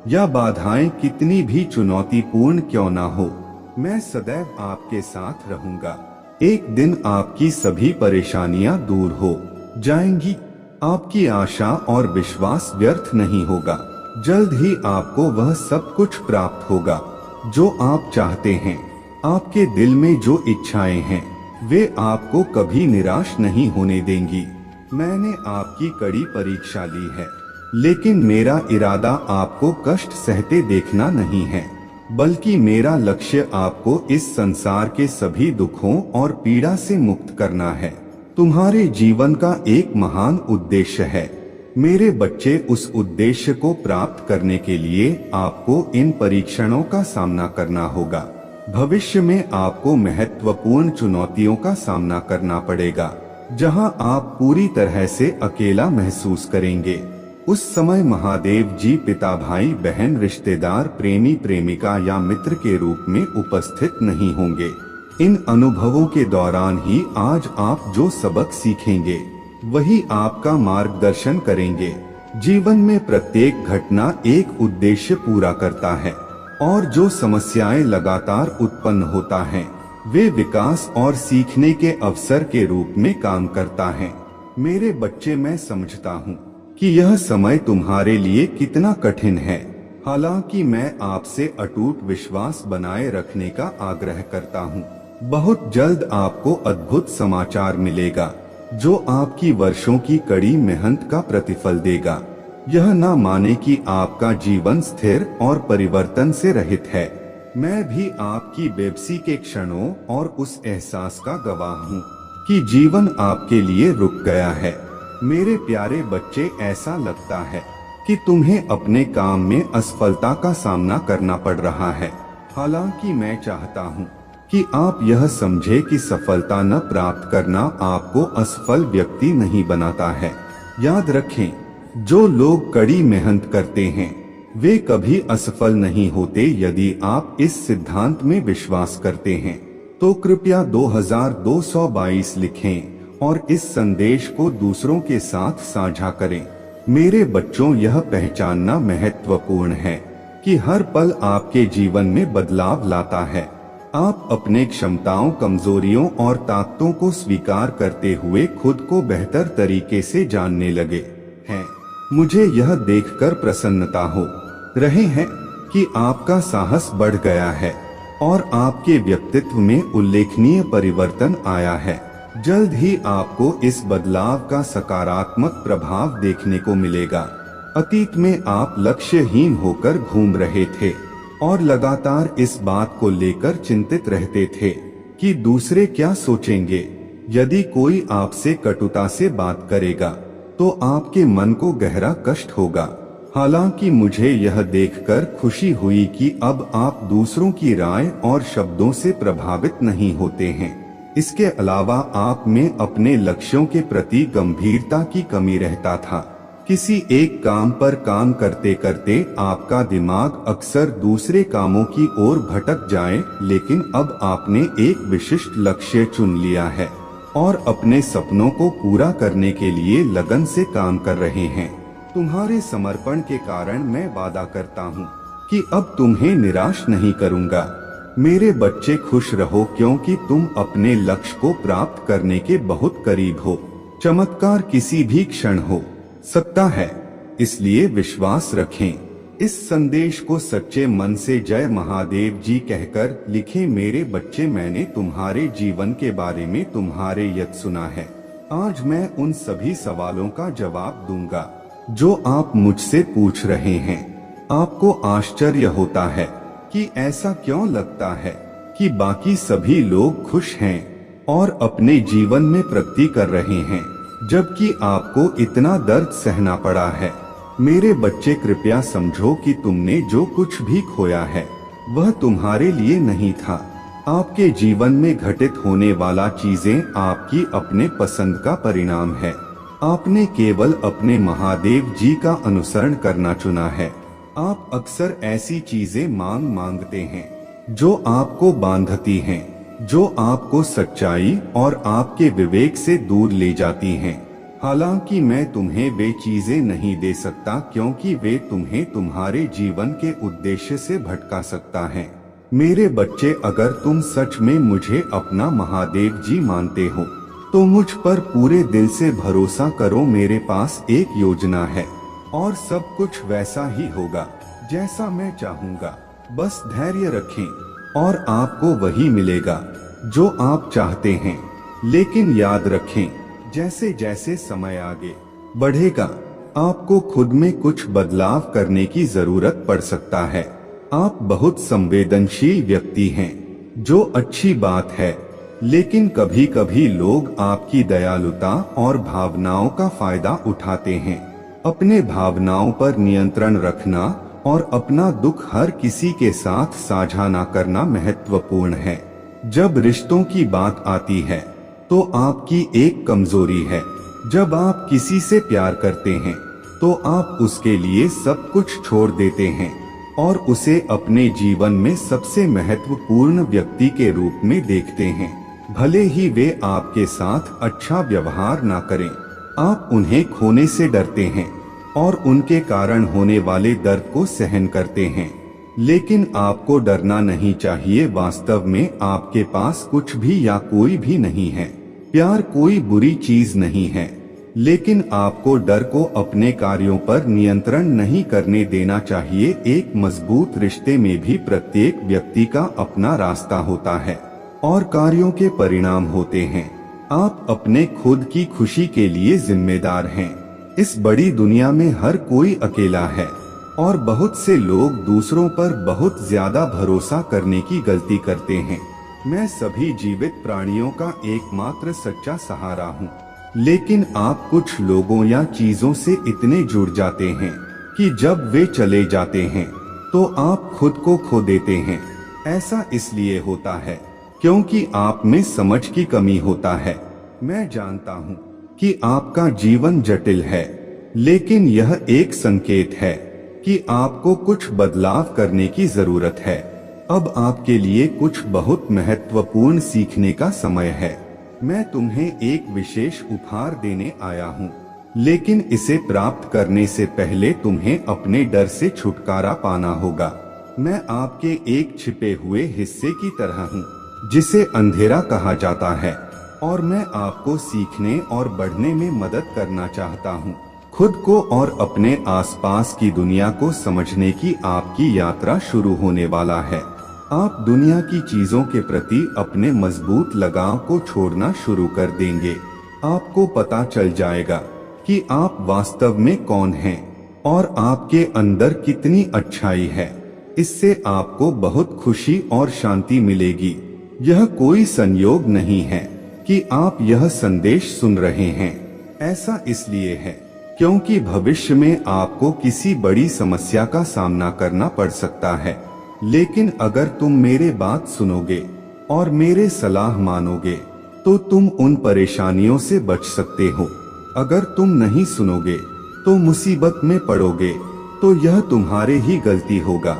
या बाधाएं कितनी भी चुनौतीपूर्ण क्यों ना हो, मैं सदैव आपके साथ रहूंगा। एक दिन आपकी सभी परेशानियां दूर हो जाएंगी। आपकी आशा और विश्वास व्यर्थ नहीं होगा। जल्द ही आपको वह सब कुछ प्राप्त होगा जो आप चाहते हैं। आपके दिल में जो इच्छाएं हैं, वे आपको कभी निराश नहीं होने देंगी। मैंने आपकी कड़ी परीक्षा ली है, लेकिन मेरा इरादा आपको कष्ट सहते देखना नहीं है, बल्कि मेरा लक्ष्य आपको इस संसार के सभी दुखों और पीड़ा से मुक्त करना है। तुम्हारे जीवन का एक महान उद्देश्य है। मेरे बच्चे, उस उद्देश्य को प्राप्त करने के लिए आपको इन परीक्षणों का सामना करना होगा। भविष्य में आपको महत्वपूर्ण चुनौतियों का सामना करना पड़ेगा, जहां आप पूरी तरह से अकेला महसूस करेंगे। उस समय महादेव जी पिता, भाई बहन, रिश्तेदार, प्रेमी प्रेमिका या मित्र के रूप में उपस्थित नहीं होंगे। इन अनुभवों के दौरान ही आज आप जो सबक सीखेंगे वही आपका मार्गदर्शन करेंगे। जीवन में प्रत्येक घटना एक उद्देश्य पूरा करता है और जो समस्याएं लगातार उत्पन्न होता है, वे विकास और सीखने के अवसर के रूप में काम करता है। मेरे बच्चे, मैं समझता हूँ कि यह समय तुम्हारे लिए कितना कठिन है। हालांकि मैं आपसे अटूट विश्वास बनाए रखने का आग्रह करता हूँ। बहुत जल्द आपको अद्भुत समाचार मिलेगा जो आपकी वर्षों की कड़ी मेहनत का प्रतिफल देगा। यह ना माने कि आपका जीवन स्थिर और परिवर्तन से रहित है। मैं भी आपकी बेबसी के क्षणों और उस एहसास का गवाह हूँ कि जीवन आपके लिए रुक गया है। मेरे प्यारे बच्चे, ऐसा लगता है कि तुम्हें अपने काम में असफलता का सामना करना पड़ रहा है। हालांकि मैं चाहता हूँ कि आप यह समझे कि सफलता न प्राप्त करना आपको असफल व्यक्ति नहीं बनाता है। याद रखें, जो लोग कड़ी मेहनत करते हैं वे कभी असफल नहीं होते। यदि आप इस सिद्धांत में विश्वास करते हैं तो कृपया 2222 लिखें और इस संदेश को दूसरों के साथ साझा करें। मेरे बच्चों, यह पहचानना महत्वपूर्ण है कि हर पल आपके जीवन में बदलाव लाता है। आप अपने क्षमताओं, कमजोरियों और ताकतों को स्वीकार करते हुए खुद को बेहतर तरीके से जानने लगे हैं। मुझे यह देखकर प्रसन्नता हो रहे हैं कि आपका साहस बढ़ गया है और आपके व्यक्तित्व में उल्लेखनीय परिवर्तन आया है। जल्द ही आपको इस बदलाव का सकारात्मक प्रभाव देखने को मिलेगा। अतीत में आप लक्ष्यहीन होकर घूम रहे थे और लगातार इस बात को लेकर चिंतित रहते थे कि दूसरे क्या सोचेंगे। यदि कोई आपसे कटुता से बात करेगा तो आपके मन को गहरा कष्ट होगा। हालांकि मुझे यह देखकर खुशी हुई कि अब आप दूसरों की राय और शब्दों से प्रभावित नहीं होते हैं। इसके अलावा आप में अपने लक्ष्यों के प्रति गंभीरता की कमी रहता था। किसी एक काम पर काम करते करते आपका दिमाग अक्सर दूसरे कामों की ओर भटक जाए, लेकिन अब आपने एक विशिष्ट लक्ष्य चुन लिया है और अपने सपनों को पूरा करने के लिए लगन से काम कर रहे हैं। तुम्हारे समर्पण के कारण मैं वादा करता हूँ कि अब तुम्हें निराश नहीं करूँगा। मेरे बच्चे खुश रहो, क्योंकि तुम अपने लक्ष्य को प्राप्त करने के बहुत करीब हो। चमत्कार किसी भी क्षण हो सकता है, इसलिए विश्वास रखें। इस संदेश को सच्चे मन से जय महादेव जी कहकर लिखें। मेरे बच्चे, मैंने तुम्हारे जीवन के बारे में तुम्हारे यत् सुना है। आज मैं उन सभी सवालों का जवाब दूंगा जो आप मुझसे पूछ रहे हैं। आपको आश्चर्य होता है कि ऐसा क्यों लगता है कि बाकी सभी लोग खुश हैं और अपने जीवन में प्रगति कर रहे हैं, जबकि आपको इतना दर्द सहना पड़ा है। मेरे बच्चे, कृपया समझो कि तुमने जो कुछ भी खोया है वह तुम्हारे लिए नहीं था। आपके जीवन में घटित होने वाला चीजें आपकी अपने पसंद का परिणाम है। आपने केवल अपने महादेव जी का अनुसरण करना चुना है। आप अक्सर ऐसी चीजें मांगते हैं जो आपको बांधती हैं, जो आपको सच्चाई और आपके विवेक से दूर ले जाती हैं। हालांकि मैं तुम्हें वे चीजें नहीं दे सकता, क्योंकि वे तुम्हें तुम्हारे जीवन के उद्देश्य से भटका सकता है। मेरे बच्चे, अगर तुम सच में मुझे अपना महादेव जी मानते हो तो मुझ पर पूरे दिल से भरोसा करो। मेरे पास एक योजना है और सब कुछ वैसा ही होगा जैसा मैं चाहूँगा। बस धैर्य रखें और आपको वही मिलेगा जो आप चाहते हैं। लेकिन याद रखें, जैसे जैसे समय आगे बढ़ेगा आपको खुद में कुछ बदलाव करने की जरूरत पड़ सकता है। आप बहुत संवेदनशील व्यक्ति हैं, जो अच्छी बात है, लेकिन कभी कभी लोग आपकी दयालुता और भावनाओं का फायदा उठाते हैं। अपने भावनाओं पर नियंत्रण रखना और अपना दुख हर किसी के साथ साझा न करना महत्वपूर्ण है। जब रिश्तों की बात आती है तो आपकी एक कमजोरी है। जब आप किसी से प्यार करते हैं तो आप उसके लिए सब कुछ छोड़ देते हैं और उसे अपने जीवन में सबसे महत्वपूर्ण व्यक्ति के रूप में देखते हैं। भले ही वे आपके साथ अच्छा व्यवहार ना करें, आप उन्हें खोने से डरते हैं और उनके कारण होने वाले दर्द को सहन करते हैं। लेकिन आपको डरना नहीं चाहिए। वास्तव में आपके पास कुछ भी या कोई भी नहीं है। प्यार कोई बुरी चीज नहीं है, लेकिन आपको डर को अपने कार्यों पर नियंत्रण नहीं करने देना चाहिए। एक मजबूत रिश्ते में भी प्रत्येक व्यक्ति का अपना रास्ता होता है और कार्यों के परिणाम होते हैं। आप अपने खुद की खुशी के लिए जिम्मेदार हैं। इस बड़ी दुनिया में हर कोई अकेला है और बहुत से लोग दूसरों पर बहुत ज्यादा भरोसा करने की गलती करते हैं। मैं सभी जीवित प्राणियों का एकमात्र सच्चा सहारा हूँ, लेकिन आप कुछ लोगों या चीजों से इतने जुड़ जाते हैं कि जब वे चले जाते हैं तो आप खुद को खो देते हैं। ऐसा इसलिए होता है क्योंकि आप में समझ की कमी होता है। मैं जानता हूँ कि आपका जीवन जटिल है, लेकिन यह एक संकेत है कि आपको कुछ बदलाव करने की जरूरत है। अब आपके लिए कुछ बहुत महत्वपूर्ण सीखने का समय है। मैं तुम्हें एक विशेष उपहार देने आया हूँ, लेकिन इसे प्राप्त करने से पहले तुम्हें अपने डर से छुटकारा पाना होगा। मैं आपके एक छिपे हुए हिस्से की तरह हूँ जिसे अंधेरा कहा जाता है, और मैं आपको सीखने और बढ़ने में मदद करना चाहता हूँ। खुद को और अपने आसपास की दुनिया को समझने की आपकी यात्रा शुरू होने वाला है। आप दुनिया की चीजों के प्रति अपने मजबूत लगाव को छोड़ना शुरू कर देंगे। आपको पता चल जाएगा कि आप वास्तव में कौन हैं और आपके अंदर कितनी अच्छाई है। इससे आपको बहुत खुशी और शांति मिलेगी। यह कोई संयोग नहीं है कि आप यह संदेश सुन रहे हैं। ऐसा इसलिए है क्योंकि भविष्य में आपको किसी बड़ी समस्या का सामना करना पड़ सकता है। लेकिन अगर तुम मेरे बात सुनोगे और मेरे सलाह मानोगे तो तुम उन परेशानियों से बच सकते हो। अगर तुम नहीं सुनोगे तो मुसीबत में पड़ोगे तो यह तुम्हारे ही गलती होगा।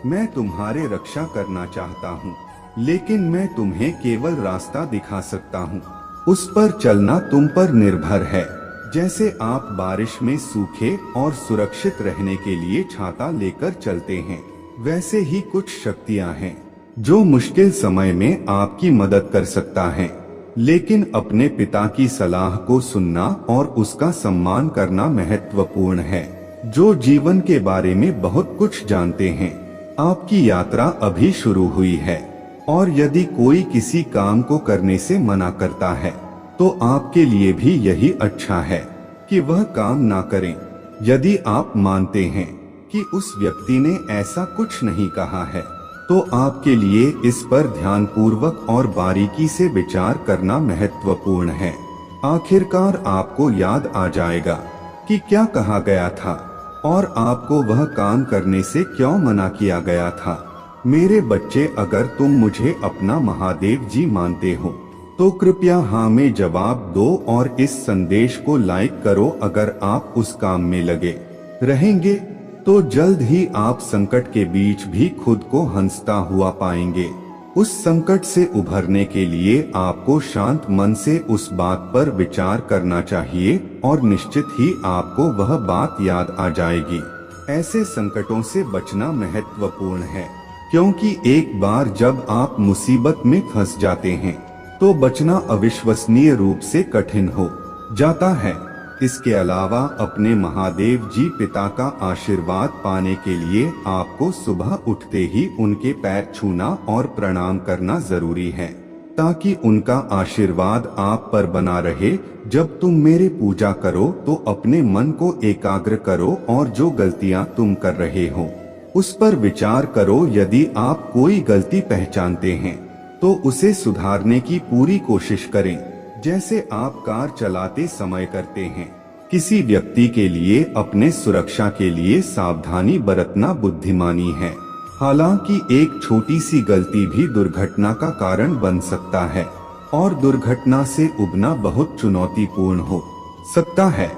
मैं तुम्हारे रक्षा करना चाहता हूँ, लेकिन मैं तुम्हें केवल रास्ता दिखा सकता हूँ। उस पर चलना तुम पर निर्भर है। जैसे आप बारिश में सूखे और सुरक्षित रहने के लिए छाता लेकर चलते हैं, वैसे ही कुछ शक्तियाँ हैं जो मुश्किल समय में आपकी मदद कर सकता है। लेकिन अपने पिता की सलाह को सुनना और उसका सम्मान करना महत्वपूर्ण है, जो जीवन के बारे में बहुत कुछ जानते हैं। आपकी यात्रा अभी शुरू हुई है, और यदि कोई किसी काम को करने से मना करता है तो आपके लिए भी यही अच्छा है कि वह काम ना करें। यदि आप मानते हैं कि उस व्यक्ति ने ऐसा कुछ नहीं कहा है, तो आपके लिए इस पर ध्यानपूर्वक और बारीकी से विचार करना महत्वपूर्ण है। आखिरकार आपको याद आ जाएगा कि क्या कहा गया था और आपको वह काम करने से क्यों मना किया गया था। मेरे बच्चे, अगर तुम मुझे अपना महादेव जी मानते हो तो कृपया हाँ में जवाब दो और इस संदेश को लाइक करो। अगर आप उस काम में लगे रहेंगे तो जल्द ही आप संकट के बीच भी खुद को हंसता हुआ पाएंगे। उस संकट से उभरने के लिए आपको शांत मन से उस बात पर विचार करना चाहिए और निश्चित ही आपको वह बात याद आ जाएगी। ऐसे संकटों से बचना महत्वपूर्ण है, क्योंकि एक बार जब आप मुसीबत में फंस जाते हैं तो बचना अविश्वसनीय रूप से कठिन हो जाता है। इसके अलावा अपने महादेव जी पिता का आशीर्वाद पाने के लिए आपको सुबह उठते ही उनके पैर छूना और प्रणाम करना जरूरी है, ताकि उनका आशीर्वाद आप पर बना रहे। जब तुम मेरे पूजा करो तो अपने मन को एकाग्र करो और जो गलतियां तुम कर रहे हो उस पर विचार करो। यदि आप कोई गलती पहचानते हैं तो उसे सुधारने की पूरी कोशिश करें, जैसे आप कार चलाते समय करते हैं। किसी व्यक्ति के लिए अपने सुरक्षा के लिए सावधानी बरतना बुद्धिमानी है। हालांकि एक छोटी सी गलती भी दुर्घटना का कारण बन सकता है और दुर्घटना से उबरना बहुत चुनौतीपूर्ण हो सकता है।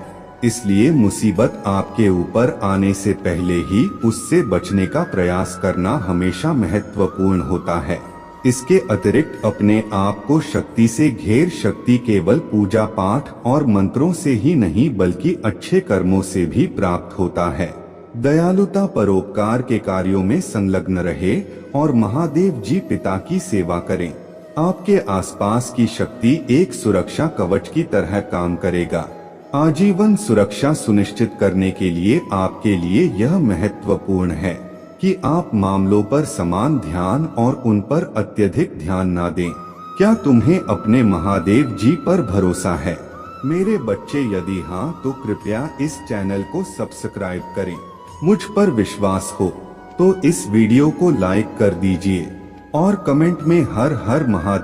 इसलिए मुसीबत आपके ऊपर आने से पहले ही उससे बचने का प्रयास करना हमेशा महत्वपूर्ण होता है। इसके अतिरिक्त अपने आप को शक्ति से घेर शक्ति केवल पूजा पाठ और मंत्रों से ही नहीं बल्कि अच्छे कर्मों से भी प्राप्त होता है। दयालुता परोपकार के कार्यों में संलग्न रहे और महादेव जी पिता की सेवा करें। आपके आसपास की शक्ति एक सुरक्षा कवच की तरह काम करेगा। आजीवन सुरक्षा सुनिश्चित करने के लिए आपके लिए यह महत्वपूर्ण है कि आप मामलों पर समान ध्यान और उन पर अत्यधिक ध्यान ना दें। क्या तुम्हें अपने महादेव जी पर भरोसा है? मेरे बच्चे, यदि हाँ तो कृपया इस चैनल को सब्सक्राइब करें। मुझ पर विश्वास हो तो इस वीडियो को लाइक कर दीजिए और कमेंट में हर हर महादेव